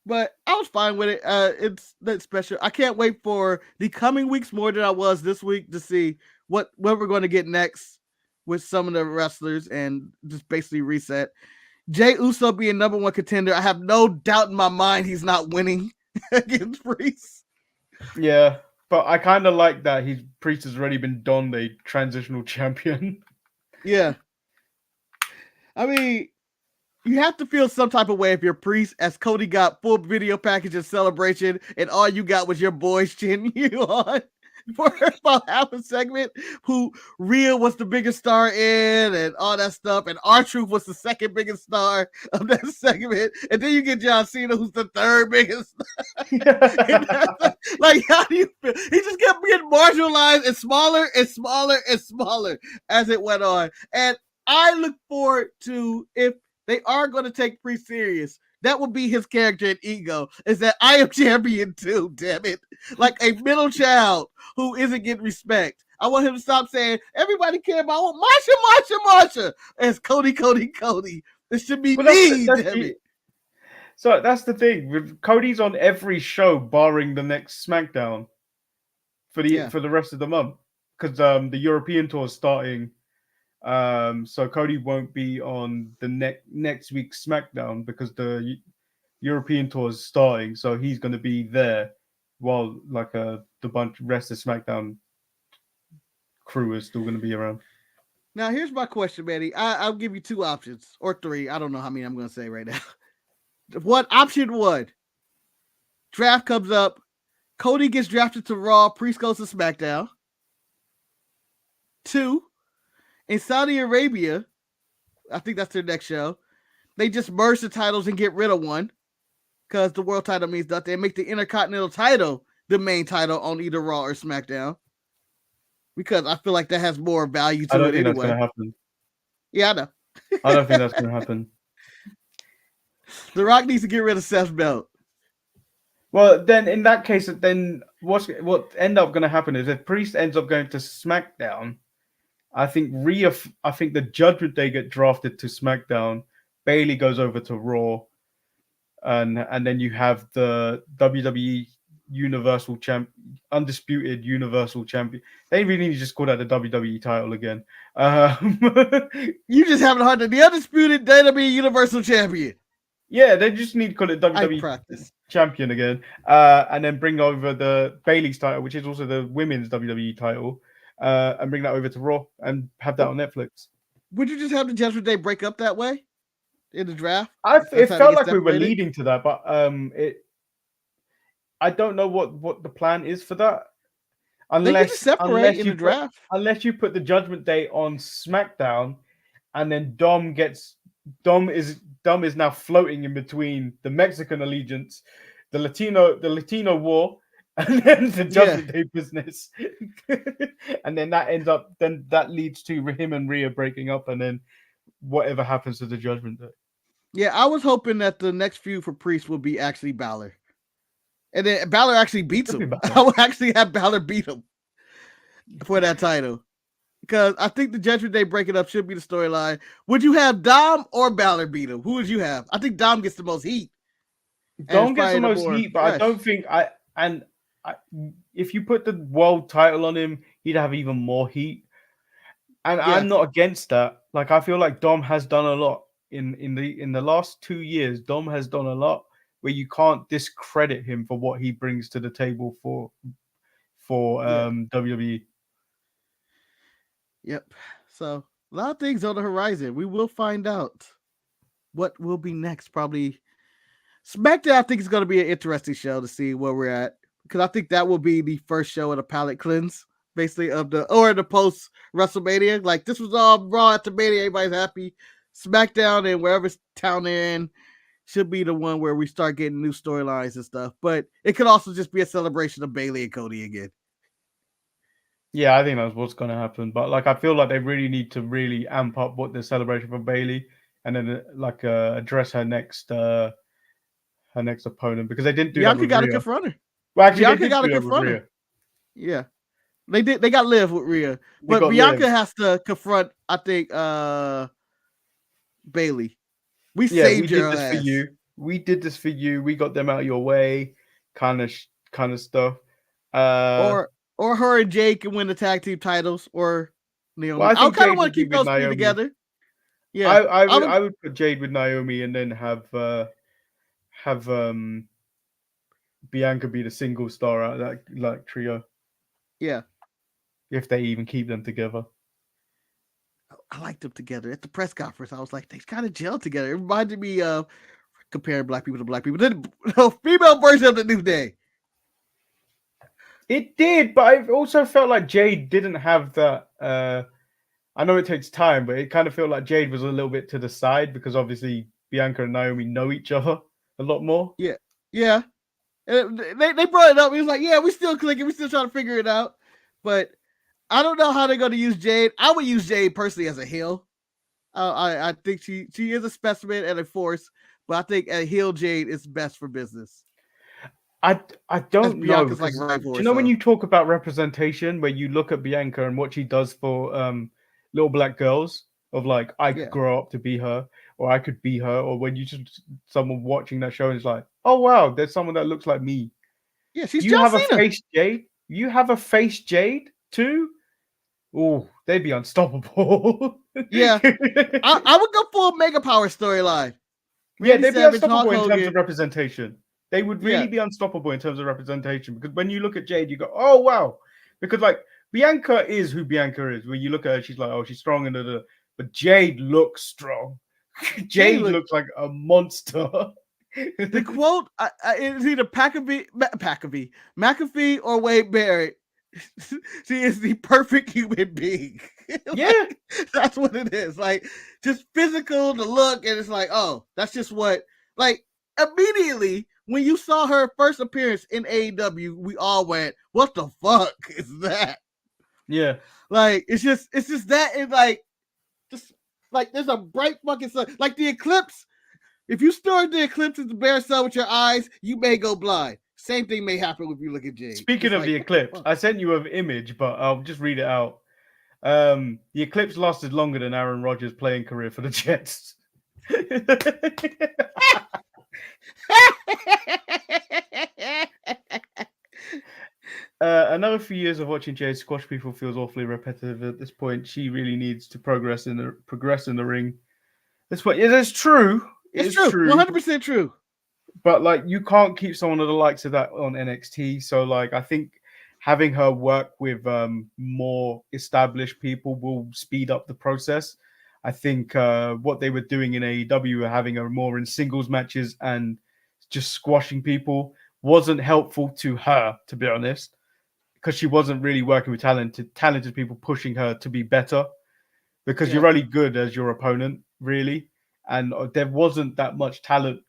But I was fine with it. It's that special. I can't wait for the coming weeks more than I was this week to see what we're going to get next with some of the wrestlers and just basically reset. Jey Uso being #1 contender. I have no doubt in my mind he's not winning against Priest. Yeah, but I kind of like that Priest has already been donned a transitional champion. Yeah. I mean, you have to feel some type of way if you're Priest, as Cody got full video package and celebration, and all you got was your boys cheering you on for about half a segment, who Ria was the biggest star in and all that stuff, and R-Truth was the second biggest star of that segment, and then you get John Cena, who's the third biggest star. Like, how do you feel? He just kept getting marginalized and smaller and smaller and smaller as it went on. And I look forward to, if they are going to take Priest serious, that would be his character and ego, is that I am champion too, damn it. Like a middle child who isn't getting respect. I want him to stop saying, everybody care about Marsha, as Cody. It should be me, damn it. So that's the thing. Cody's on every show barring the next SmackDown for the rest of the month, because the European tour is starting. So Cody won't be on the next week's SmackDown because the European tour is starting. So he's going to be there while like the rest of SmackDown crew is still going to be around. Now here's my question, Manny. I'll give you 2 options or 3. I don't know how many I'm going to say right now. Option 1, draft comes up, Cody gets drafted to Raw, Priest goes to SmackDown. 2, in Saudi Arabia, I think that's their next show, they just merge the titles and get rid of one, because the world title means nothing. They make the Intercontinental title the main title on either Raw or SmackDown, because I feel like that has more value to it anyway. I don't think that's going to happen. Yeah, I know. I don't think that's going to happen. The Rock needs to get rid of Seth's belt. Well, then in that case, then what end up going to happen is if Priest ends up going to SmackDown, I think the Judgment Day get drafted to SmackDown. Bayley goes over to Raw, and then you have the WWE Universal Champ, undisputed Universal Champion. They really need to just call that the WWE title again. You just having a hard time. The undisputed WWE Universal Champion. Yeah, they just need to call it WWE Champion again, and then bring over the Bayley's title, which is also the women's WWE title, and bring that over to Raw and have that on Netflix. Would you just have the Judgment Day break up that way in the draft? It felt like we were leading to that, but I don't know what the plan is for that. Unless separate in the draft. Unless you put the Judgment Day on SmackDown, and then Dom is now floating in between the Mexican allegiance, the Latino war, and then the Judgment Day business. And then that leads to him and Rhea breaking up, and then whatever happens to the Judgment Day. Yeah, I was hoping that the next feud for Priest would be actually Balor. And then Balor actually beats him. I would actually have Balor beat him for that title. Because I think the Judgment Day breaking up should be the storyline. Would you have Dom or Balor beat him? Who would you have? I think Dom gets the most heat. Dom gets the most heat, but I don't think if you put the world title on him, he'd have even more heat. And I'm not against that. Like, I feel like Dom has done a lot in the last 2 years. Dom has done a lot where you can't discredit him for what he brings to the table for WWE. Yep. So a lot of things on the horizon. We will find out what will be next. Probably SmackDown. I think it's going to be an interesting show to see where we're at, because I think that will be the first show of the palate cleanse, basically, of the post WrestleMania. Like, this was all Raw after Mania. Everybody's happy. SmackDown and wherever town they're in should be the one where we start getting new storylines and stuff. But it could also just be a celebration of Bayley and Cody again. Yeah, I think that's what's going to happen. But like, I feel like they really need to really amp up what the celebration for Bayley, and then address her next opponent, because they didn't do Bianca that with got Rhea. to confront her. Well, actually, Bianca got to confront her. Yeah, they did. They got Liv with Rhea, but Bianca has to confront, I think, Bayley. We saved your ass. For you. We did this for you. We got them out of your way, kind of stuff. Or her and Jade can win the tag team titles, or Naomi. Well, I kind of want to keep those two together. Yeah, I would put Jade with Naomi, and then have Bianca be the single star out of that trio. Yeah, if they even keep them together. I liked them together at the press conference. I was like, they kind of gel together. It reminded me of comparing black people to black people. Then female version of the New Day. It did, but I also felt like Jade didn't have that. I know it takes time, but it kind of felt like Jade was a little bit to the side, because obviously Bianca and Naomi know each other a lot more. Yeah. And they brought it up. He was like, yeah, we still clicking. We still trying to figure it out. But I don't know how they're going to use Jade. I would use Jade personally as a heel. I think she is a specimen and a force, but I think a heel Jade is best for business. I don't know. Like rival, do you know when you talk about representation, where you look at Bianca and what she does for little black girls, of like, I could grow up to be her, or I could be her, or when you just someone watching that show is like, oh wow, there's someone that looks like me. Yeah, she's you John have Cena. A face Jade. You have a face Jade too. Oh, they'd be unstoppable. Yeah, I would go for a Mega Power storyline. Yeah, they'd be unstoppable in terms of representation. They would really be unstoppable in terms of representation, because when you look at Jade, you go, oh wow, because like Bianca is who Bianca is. When you look at her, she's like, oh, she's strong, but Jade looks strong. Jade looks like a monster. The quote is either McAfee or Wade Barrett. She is the perfect human being. Yeah, that's what it is. Like, just physical, the look, and it's like, oh, that's just what. Like, immediately when you saw her first appearance in AEW, we all went, "What the fuck is that?" Yeah, like it's just that, and like, just Like there's a bright fucking sun. Like the eclipse. If you stare at the eclipse of the bare sun with your eyes, you may go blind. Same thing may happen if you look at Jade. Speaking of the eclipse, I sent you an image, but I'll just read it out. The eclipse lasted longer than Aaron Rodgers' playing career for the Jets. Another few years of watching Jade squash people feels awfully repetitive at this point. She really needs to progress in the ring. This point, it is true. It's true. 100% true. But like, you can't keep someone of the likes of that on NXT. So like, I think having her work with more established people will speed up the process. I think what they were doing in AEW, were having her more in singles matches and just squashing people, wasn't helpful to her, to be honest, because she wasn't really working with talented people pushing her to be better, because you're only good as your opponent, really. And there wasn't that much talent,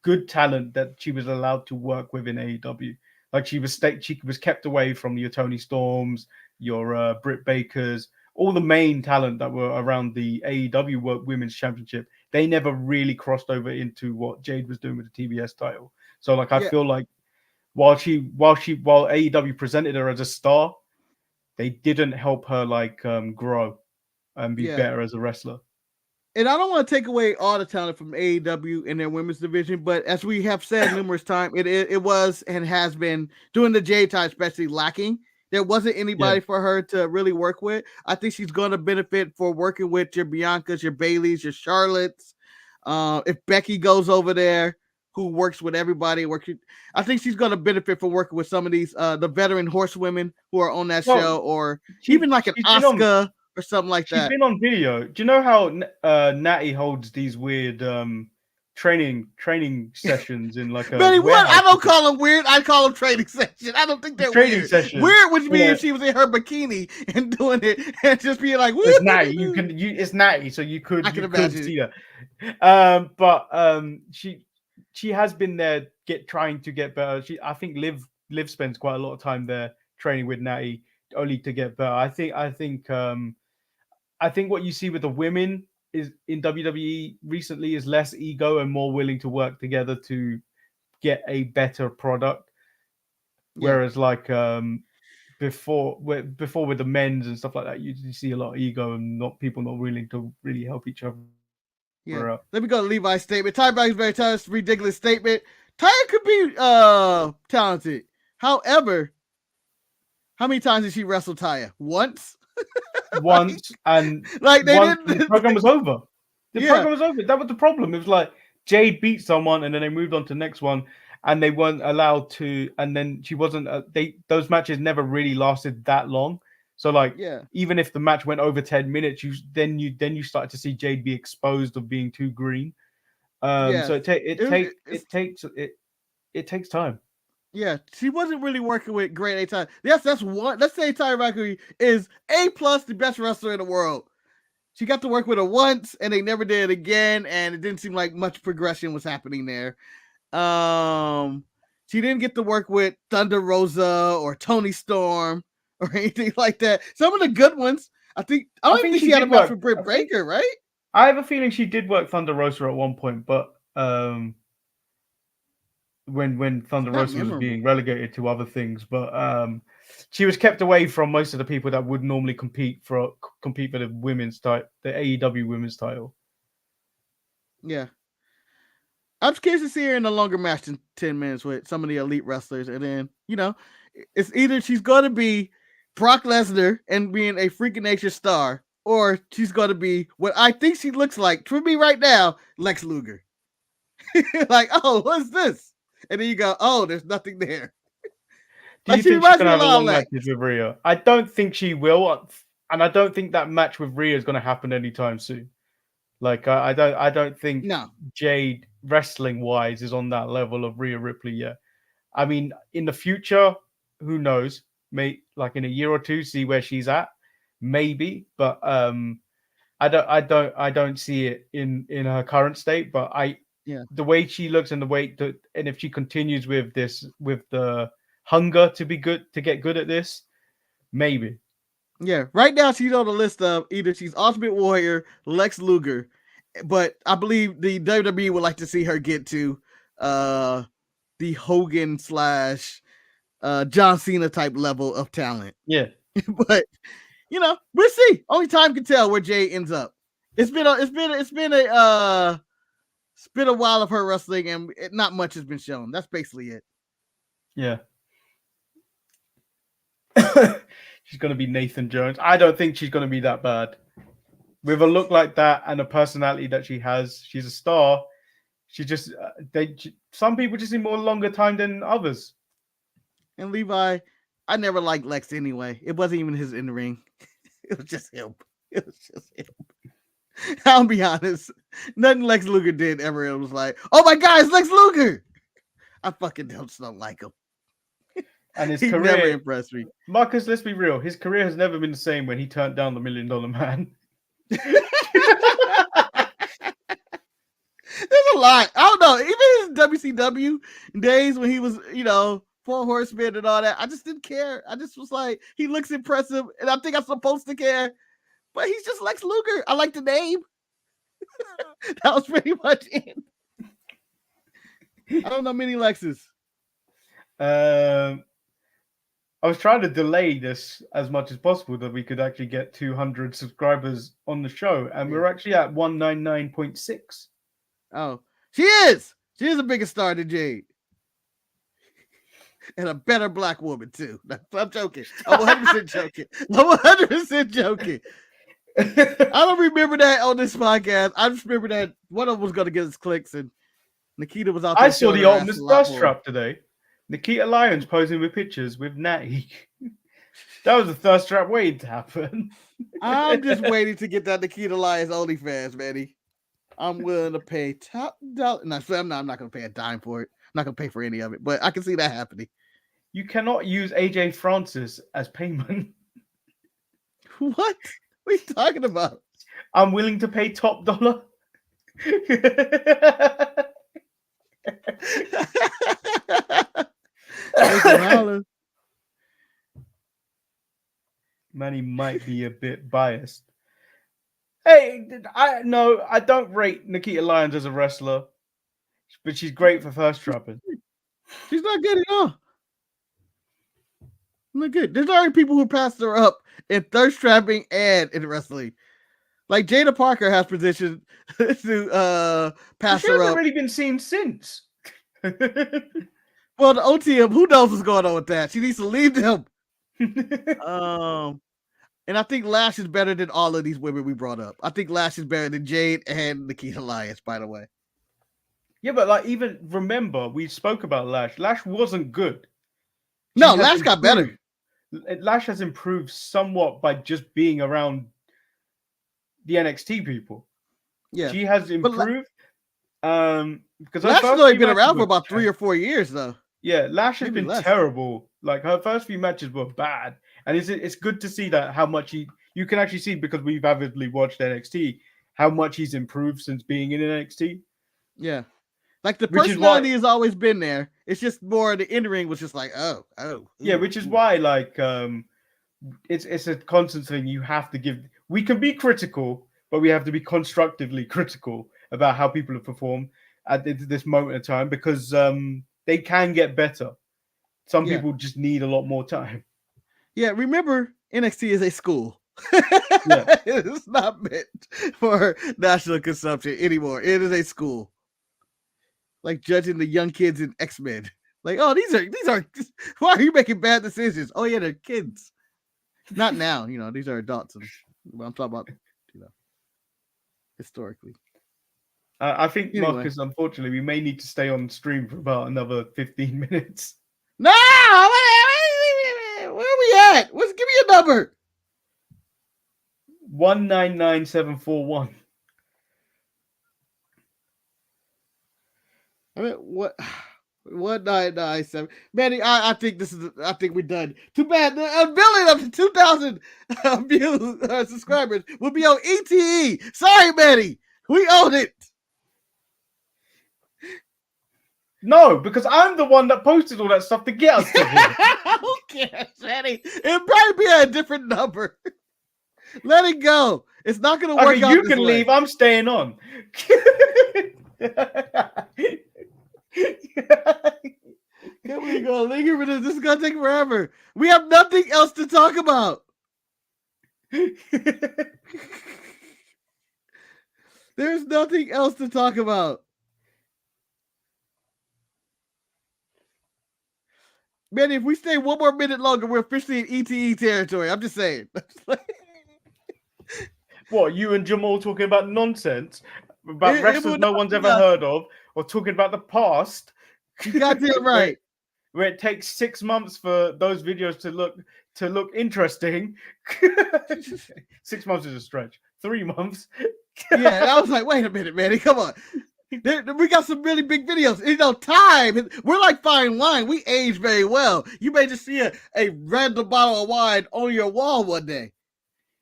good talent, that she was allowed to work with in AEW. Like she was kept away from your Tony Storms, your Britt Bakers, all the main talent that were around the AEW Women's Championship. They never really crossed over into what Jade was doing with the TBS title. So like, I feel like while AEW presented her as a star, they didn't help her like grow and be better as a wrestler. And I don't want to take away all the talent from AEW in their women's division, but as we have said numerous times, it was and has been, during the Jade time especially, lacking. There wasn't anybody for her to really work with. I think she's going to benefit for working with your Biancas, your Baileys, your Charlottes. If Becky goes over there, who works with everybody, I think she's going to benefit for working with some of these the veteran horsewomen who are on that show, or even like an Asuka or something like that. She's been on video. Do you know how Natty holds these weird training sessions in like a Benny, what? I don't call them weird. I call them training sessions. I don't think they're training weird. Sessions. Weird would be if she was in her bikini and doing it and just being like, it's Natty. It's Natty, so you could see that. But she has been there trying to get better. I think Liv spends quite a lot of time there training with Natty only to get better. I think what you see with the women is in WWE recently is less ego and more willing to work together to get a better product. Whereas like before with the men's and stuff like that, you see a lot of ego and people not willing to really help each other. Yeah. Let me go to Levi's statement. Ty Black is very talented. Ridiculous statement. Ty could be talented. However, how many times did she wrestle Taya? Once? And like the program was over. The program was over. That was the problem. It was like Jade beat someone and then they moved on to the next one and they weren't allowed to, and then she wasn't those matches never really lasted that long. So like even if the match went over 10 minutes, then you started to see Jade be exposed of being too green. So it takes time. Yeah, she wasn't really working with great A time. Yes, that's one. Let's say Taya Valkyrie is A+, the best wrestler in the world. She got to work with her once, and they never did it again, and it didn't seem like much progression was happening there. She didn't get to work with Thunder Rosa or Tony Storm or anything like that. Some of the good ones, I don't think she had a match with Britt Baker, right? I have a feeling she did work Thunder Rosa at one point, but when Thunder Rosa was being relegated to other things, but she was kept away from most of the people that would normally compete for the women's title, the AEW women's title. Yeah. I'm curious to see her in a longer match than 10 minutes with some of the elite wrestlers. And then, it's either she's going to be Brock Lesnar and being a freaking nature star, or she's going to be what I think she looks like, for me right now, Lex Luger. Like, oh, what's this? And then you go, oh, there's nothing there. Do you think she's going to have a long match with Rhea? I don't think she will. And I don't think that match with Rhea is going to happen anytime soon. Like, I don't think Jade, wrestling-wise, is on that level of Rhea Ripley yet. I mean, in the future, who knows? Like in a year or two, see where she's at. Maybe. But I don't see it in her current state. But the way she looks and and if she continues with the hunger to be good, to get good at this, maybe. Yeah, right now she's on the list of either she's Ultimate Warrior, Lex Luger, but I believe the WWE would like to see her get to the Hogan / John Cena type level of talent. Yeah. But we'll see. Only time can tell where Jade ends up. It's been a while of her wrestling, and not much has been shown. That's basically it. Yeah. She's going to be Nathan Jones. I don't think she's going to be that bad. With a look like that and a personality that she has, she's a star. She just, some people just need more longer time than others. And Levi, I never liked Lex anyway. It wasn't even his in the ring. It was just him. I'll be honest. Nothing Lex Luger did ever. It was like, oh my God, it's Lex Luger. I fucking don't like him. And his he career never impressed me. Marcus, let's be real. His career has never been the same when he turned down the $1 Million Man. There's a lot. I don't know. Even his WCW days when he was, 4 Horsemen and all that, I just didn't care. I just was like, he looks impressive, and I think I'm supposed to care. But he's just Lex Luger. I like the name. That was pretty much it. I don't know many Lexes. I was trying to delay this as much as possible that we could actually get 200 subscribers on the show, and we're actually at 199.6. Oh, she is a bigger star than Jade. And a better black woman, too. I'm joking. I'm 100% joking. I'm 100% joking. I don't remember that on this podcast. I just remember that one of them was going to get us clicks, and Nikita was out there. I saw the ultimate thirst trap today. Nikita Lyons posing with pictures with Natty. That was a thirst trap waiting to happen. I'm just waiting to get that Nikita Lyons OnlyFans, Manny. I'm willing to pay top dollar. No, I'm not going to pay a dime for it. I'm not going to pay for any of it, but I can see that happening. You cannot use AJ Francis as payment. What? What are you talking about? I'm willing to pay top dollar. Manny might be a bit biased. Hey, I don't rate Nikita Lyons as a wrestler, but she's great for thirst trapping. She's not good at all. Not good. There's already people who passed her up in thirst trapping and in wrestling. Like Jada Parker has positioned to pass her up. She hasn't really been seen since. Well, the OTM, who knows what's going on with that? She needs to leave them. And I think Lash is better than all of these women we brought up. I think Lash is better than Jade and Nikita Lyons, by the way. Yeah, but even remember, we spoke about Lash. Lash wasn't good. No, Lash got better. Lash has improved somewhat by just being around the NXT people. Yeah, she has improved. Because Lash has only been around for about 3 or 4 years, though. Yeah, Lash has been terrible. Like her first few matches were bad, and it's good to see that how much you can actually see, because we've avidly watched NXT, how much he's improved since being in NXT. Yeah, like the personality has always been there. It's just more the in ring was just like yeah, which is why it's a constant thing. You have to give. We can be critical, but we have to be constructively critical about how people have performed at this moment in time, because they can get better. Some people just need a lot more time. Yeah, remember, NXT is a school. It's not meant for national consumption anymore. It is a school. Like judging the young kids in X-Men. Like, oh, these are why are you making bad decisions? Oh yeah, they're kids. Not now, these are adults. And I'm talking about, historically. I think, anyway. Marcus, unfortunately, we may need to stay on stream for about another 15 minutes. No! Where are we at? Give me a number. 199741. I mean, what? 1997. Manny, I think I think we're done. Too bad. The unveiling of the 2,000 views, subscribers will be on ETE. Sorry, Manny. We own it. No, because I'm the one that posted all that stuff to get us to him. Who cares, Eddie? It'll probably be a different number. Let it go. It's not going to work out. You can leave. I'm staying on. Can we go linger with this? This is going to take forever. We have nothing else to talk about. There's nothing else to talk about. Man, if we stay one more minute longer, we're officially in ETE territory. I'm just saying. What, you and Jamal talking about nonsense? About wrestlers no one's ever heard of? Or talking about the past? You got it right. Where it takes 6 months for those videos to look interesting. 6 months is a stretch. 3 months. Yeah, I was like, wait a minute, man. Come on. We got some really big videos. You know, time. We're like fine wine. We age very well. You may just see a random bottle of wine on your wall one day.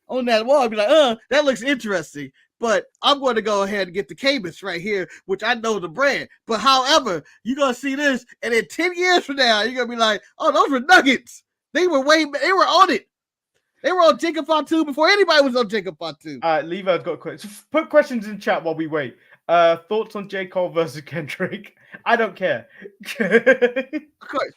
On that wall, I'd be like, that looks interesting. But I'm going to go ahead and get the Camus right here, which I know the brand. But however, you're going to see this, and in 10 years from now, you're going to be like, oh, those were nuggets. They were on it. They were on Jacob Fatu before anybody was on Jacob Fatu. Levi's got questions. Put questions in chat while we wait. Thoughts on J.Cole versus Kendrick? I don't care. Of course.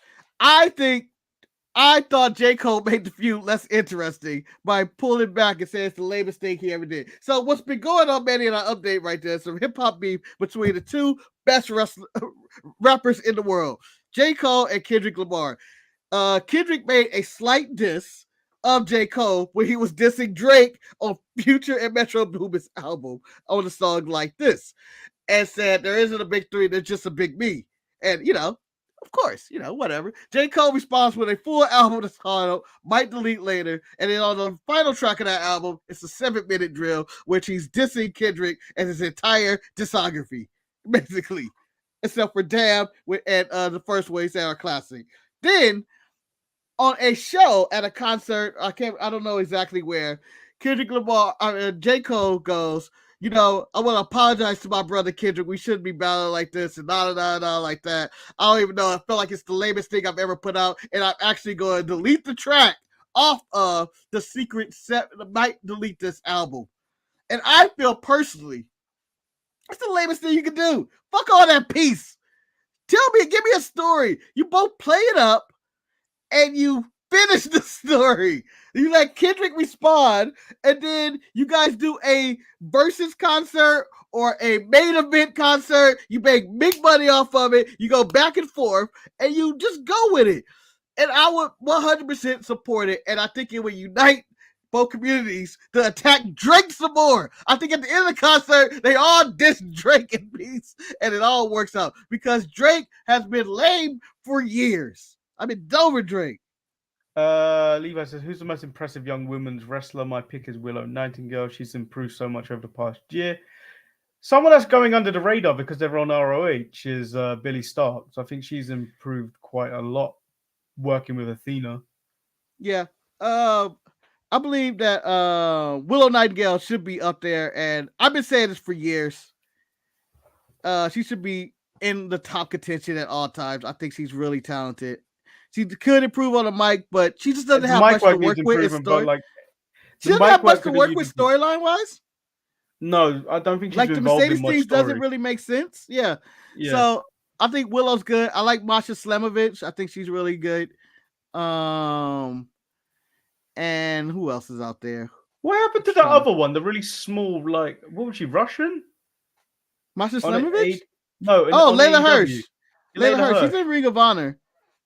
I thought J.Cole made the feud less interesting by pulling back and saying it's the lamest thing he ever did. So what's been going on, Manny, in our update right there, some hip-hop beef between the two best rappers in the world, J.Cole and Kendrick Lamar. Kendrick made a slight diss of J. Cole when he was dissing Drake on Future and Metro Boomin's album on a song like this, and said there isn't a big three, there's just a big me. And of course, whatever. J. Cole responds with a full album that's called Might Delete Later, and then on the final track of that album, it's a 7-minute drill, which he's dissing Kendrick and his entire discography, basically, except for Damn and the first one he said are classic. Then on a show at a concert, I don't know exactly where, Kendrick Lamar, J. Cole goes, I want to apologize to my brother Kendrick. We shouldn't be battling like this and like that. I don't even know. I feel like it's the lamest thing I've ever put out, and I'm actually going to delete the track off of the secret set. Might delete this album. And I feel personally, it's the lamest thing you can do. Fuck all that piece. Give me a story. You both play it up, and you finish the story. You let Kendrick respond, and then you guys do a versus concert or a main event concert. You make big money off of it. You go back and forth, and you just go with it. And I would 100% support it, and I think it would unite both communities to attack Drake some more. I think at the end of the concert, they all diss Drake in peace, and it all works out because Drake has been lame for years. I've been done with Drake. Levi says, who's the most impressive young women's wrestler? My pick is Willow Nightingale. She's improved so much over the past year. Someone that's going under the radar because they're on ROH is Billy Starks. I think she's improved quite a lot working with Athena. Yeah. I believe that Willow Nightingale should be up there, and I've been saying this for years. She should be in the top contention at all times. I think she's really talented. She could improve on the mic, but she just doesn't have much to work with. She doesn't have much to work with storyline wise. No, I don't think she's like the Mercedes thing doesn't really make sense. Yeah. So I think Willow's good. I like Masha Slamovich. I think she's really good. And who else is out there? What happened to the other one? The really small, what was she, Russian? Masha Slamovich? No. Layla Hirsch. Layla Hirsch. She's in Ring of Honor.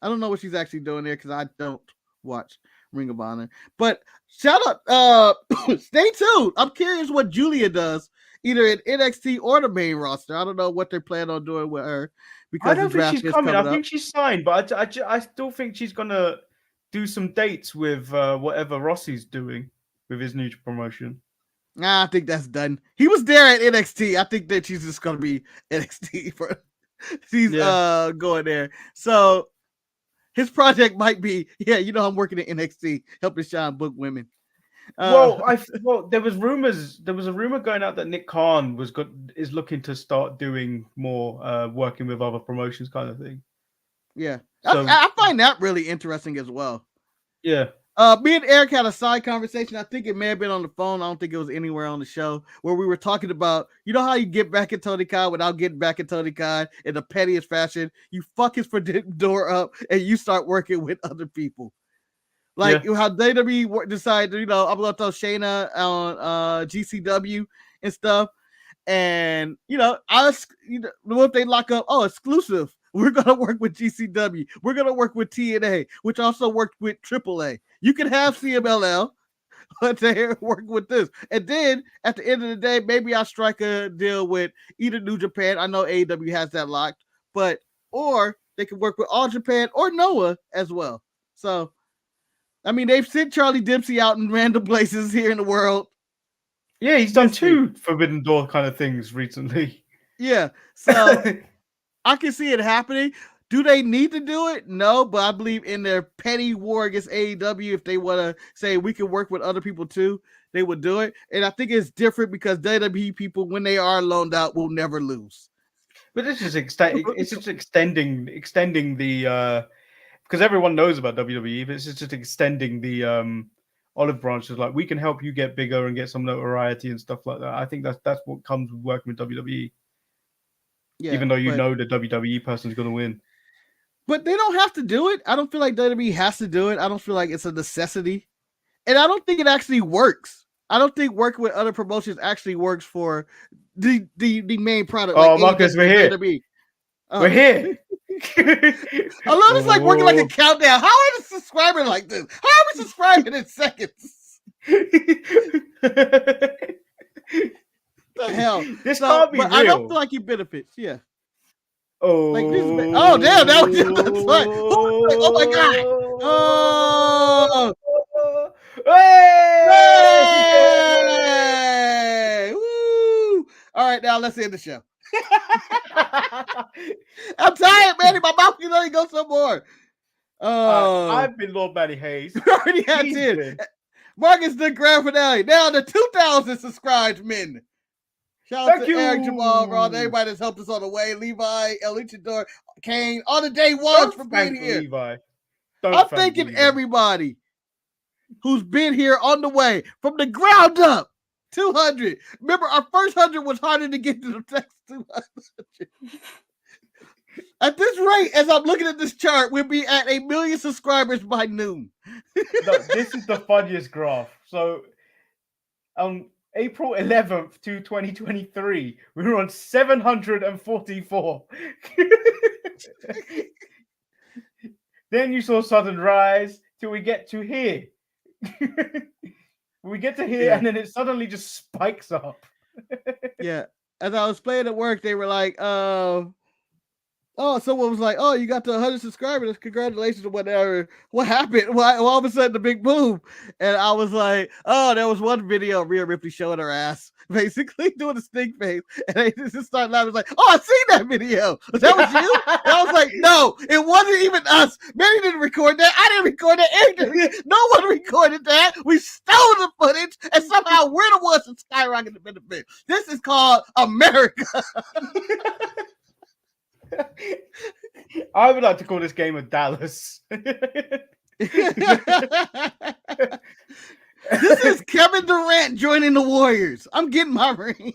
I don't know what she's actually doing there because I don't watch Ring of Honor. But shout out, stay tuned. I'm curious what Julia does, either in NXT or the main roster. I don't know what they're planning on doing with her. Because I don't think she's coming. I think she's signed, but I still think she's going to do some dates with whatever Rossi's doing with his new promotion. Nah, I think that's done. He was there at NXT. I think that she's just going to be NXT for. She's going there. So his project might be, I'm working at NXT, helping Sean book women. There was rumors. There was a rumor going out that Nick Khan is looking to start doing more working with other promotions, kind of thing. Yeah, so, I find that really interesting as well. Yeah. Me and Eric had a side conversation. I think it may have been on the phone. I don't think it was anywhere on the show, where we were talking about, you know how you get back at Tony Khan without getting back at Tony Khan in the pettiest fashion? You fuck his door up and you start working with other people. Like how WWE decided, I'm going to throw Shayna on GCW and stuff. And, what they lock up? Oh, exclusive. We're going to work with GCW. We're going to work with TNA, which also worked with AAA. You can have CMLL, but they work with this. And then at the end of the day, maybe I'll strike a deal with either New Japan. I know AEW has that locked, or they can work with All Japan or Noah as well. So, I mean, they've sent Charlie Dempsey out in random places here in the world. Yeah, he's done 2 Forbidden Door kind of things recently. Yeah, so I can see it happening. Do they need to do it? No, but I believe in their petty war against AEW, if they want to say we can work with other people too, they would do it. And I think it's different because WWE people, when they are loaned out, will never lose. But it's just extending the because everyone knows about WWE, but it's just extending the olive branches. Like, we can help you get bigger and get some notoriety and stuff like that. I think that's what comes with working with WWE. Yeah, even though the WWE person's going to win. But they don't have to do it. I don't feel like WWE has to do it. I don't feel like it's a necessity. And I don't think it actually works. I don't think working with other promotions actually works for the main product. Oh, like Marcus, we're here. WWE. We're here. I love it's like working like a countdown. How are the subscribers like this? How are we subscribing in seconds? The hell? This can't be real. I don't feel like he benefits. Yeah. Oh. Like this. Oh damn! That was just fun. Oh my god! Oh. Hey! Woo! All right, now let's end the show. I'm tired, man. My mouth can only go some more. I've been Lord Manny Hayes. Already had 10. Marcus, the grand finale. Now the 2,000 subscribed men. Shout out to Eric, Jamal, Ron, everybody that's helped us on the way. Levi, El Luchador, Kane, all the day ones for being here. Levi. I'm thanking everybody who's been here on the way from the ground up. 200. Remember, our first 100 was harder to get to the next 200. At this rate, as I'm looking at this chart, we'll be at 1 million subscribers by noon. No, this is the funniest graph. So, on April 11th to 2023, we were on 744. Then you saw sudden rise till we get to here. We get to here, and then it suddenly just spikes up. Yeah. As I was playing at work, they were like, someone was like, oh, you got to 100 subscribers. Congratulations or whatever. What happened? Why all of a sudden the big boom? And I was like, oh, there was one video of Ria Ripley showing her ass, basically doing a stink face. And they just started laughing. I was like, oh, I seen that video. That was you? And I was like, no, it wasn't even us. Manny didn't record that. I didn't record that. No one recorded that. We stole the footage, and somehow we're the ones that skyrocketed the benefit. This is called America. I would like to call this game of Dallas. This is Kevin Durant joining the Warriors. I'm getting my ring.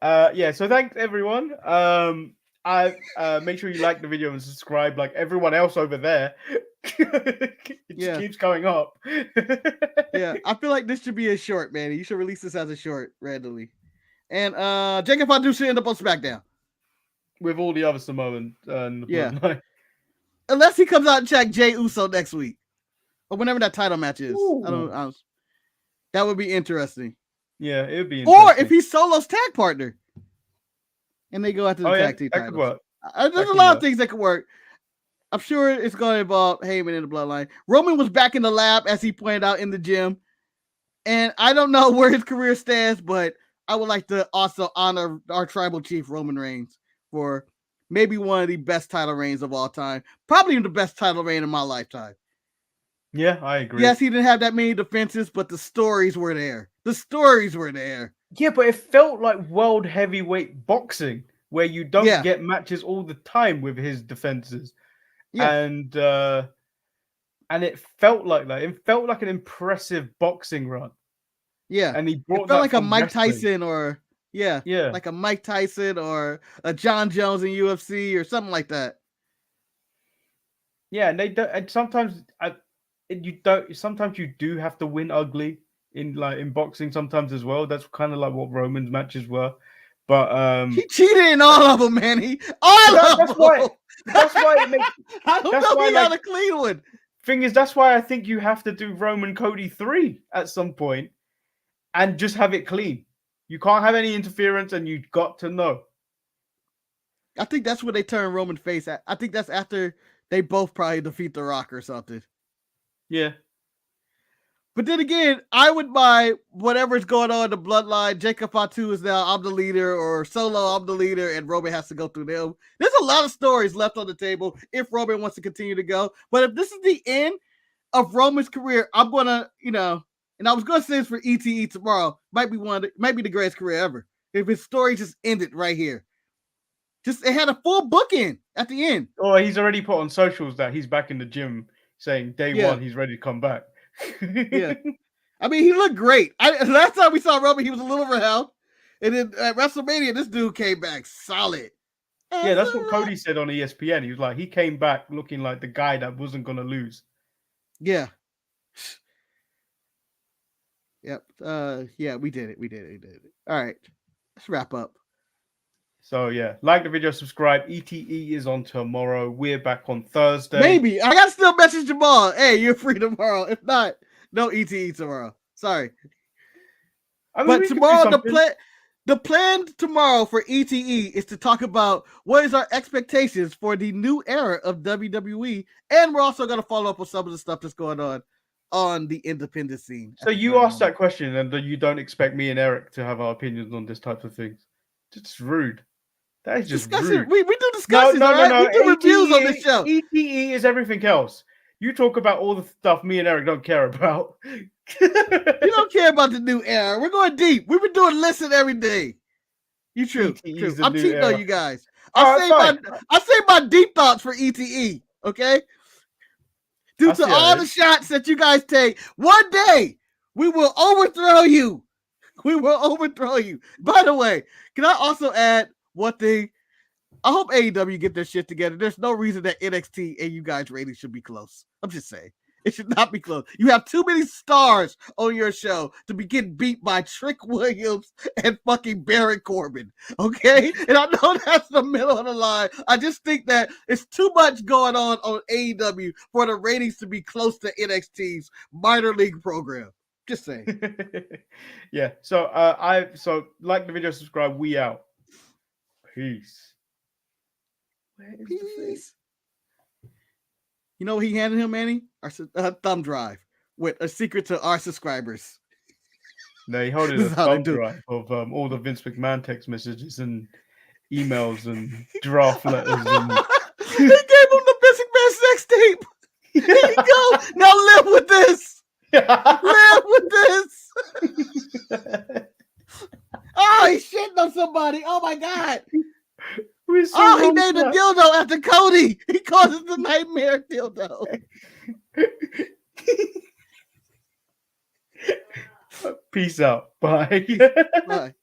So thanks everyone. Make sure you like the video and subscribe like everyone else over there. It just keeps going up. Yeah, I feel like this should be a short, man. You should release this as a short randomly. And Jacob Fondue should end up on SmackDown with all the other Samoans. Unless he comes out and check Jey Uso next week or whenever that title match is. That would be interesting. Yeah, it would be interesting. Or if he's Solo's tag partner and they go after the tag team titles. Could work. There's a lot of things that could work. I'm sure it's going to involve Heyman in the bloodline. Roman was back in the lab, as he pointed out in the gym. And I don't know where his career stands, but I would like to also honor our tribal chief, Roman Reigns, for maybe one of the best title reigns of all time. Probably the best title reign in my lifetime. Yeah, I agree. Yes, he didn't have that many defenses, but the stories were there. The stories were there. Yeah, but it felt like world heavyweight boxing, where you don't get matches all the time with his defenses. Yeah. And it felt like that. It felt like an impressive boxing run. Yeah. And he brought it felt that like a Mike wrestling. Tyson or like a Mike Tyson or a John Jones in UFC or something like that. Yeah, and they don't. And sometimes you don't. Sometimes you do have to win ugly in boxing. Sometimes as well. That's kind of like what Roman's matches were. But he cheated in all of them, man. That's why it makes. I don't know if he got a clean one. Thing is, that's why I think you have to do Roman Cody 3 at some point, and just have it clean. You can't have any interference, and you got to know. I think that's where they turn Roman face. I think that's after they both probably defeat The Rock or something. Yeah. But then again, I would buy whatever's going on in the bloodline. Jacob Fatu is now I'm the leader, or Solo, I'm the leader, and Roman has to go through them. There's a lot of stories left on the table if Roman wants to continue to go. But if this is the end of Roman's career, I'm gonna, and I was gonna say this for ETE tomorrow. Might be the greatest career ever. If his story just ended right here. Just it had a full bookend at the end. Oh, he's already put on socials that he's back in the gym saying day one he's ready to come back. Yeah. I mean, he looked great. Last time we saw Roman, he was a little overheld. And then at WrestleMania, this dude came back solid. Yeah, that's what Cody said on ESPN. He was like, he came back looking like the guy that wasn't going to lose. Yeah. Yep. Yeah, we did it. All right. Let's wrap up. So, yeah, like the video, subscribe. ETE is on tomorrow. We're back on Thursday. Maybe. I got to still message Jamal. Hey, you're free tomorrow. If not, no ETE tomorrow. Sorry. I mean, but tomorrow, the plan tomorrow for ETE is to talk about what is our expectations for the new era of WWE. And we're also going to follow up with some of the stuff that's going on the independent scene. So you asked that question and you don't expect me and Eric to have our opinions on this type of things. It's rude. That is just rude. We do discussions. No. We do reviews on this show. ETE is everything else. You talk about all the stuff me and Eric don't care about. You don't care about the new era. We're going deep. We've been doing listen every day. You true. I'm cheating on you guys. I say my deep thoughts for ETE. Okay. Due to all the shots that you guys take, one day we will overthrow you. We will overthrow you. By the way, can I also add one thing? I hope AEW get their shit together. There's no reason that NXT and you guys' ratings should be close. I'm just saying. It should not be close. You have too many stars on your show to be getting beat by Trick Williams and fucking Baron Corbin. Okay? And I know that's the middle of the line. I just think that it's too much going on AEW for the ratings to be close to NXT's minor league program. Just saying. Yeah. So so like the video, subscribe. We out. Peace. Peace. You know what he handed him, Manny? Our thumb drive with a secret to our subscribers. No, he held a thumb drive of all the Vince McMahon text messages and emails and draft letters. And... He gave him the Vince McMahon sex tape. Here you go. Now live with this. Live with this. Oh, he's shitting on somebody. Oh my God. He named a dildo after Cody. He calls it the nightmare dildo. Peace out. Bye. Bye.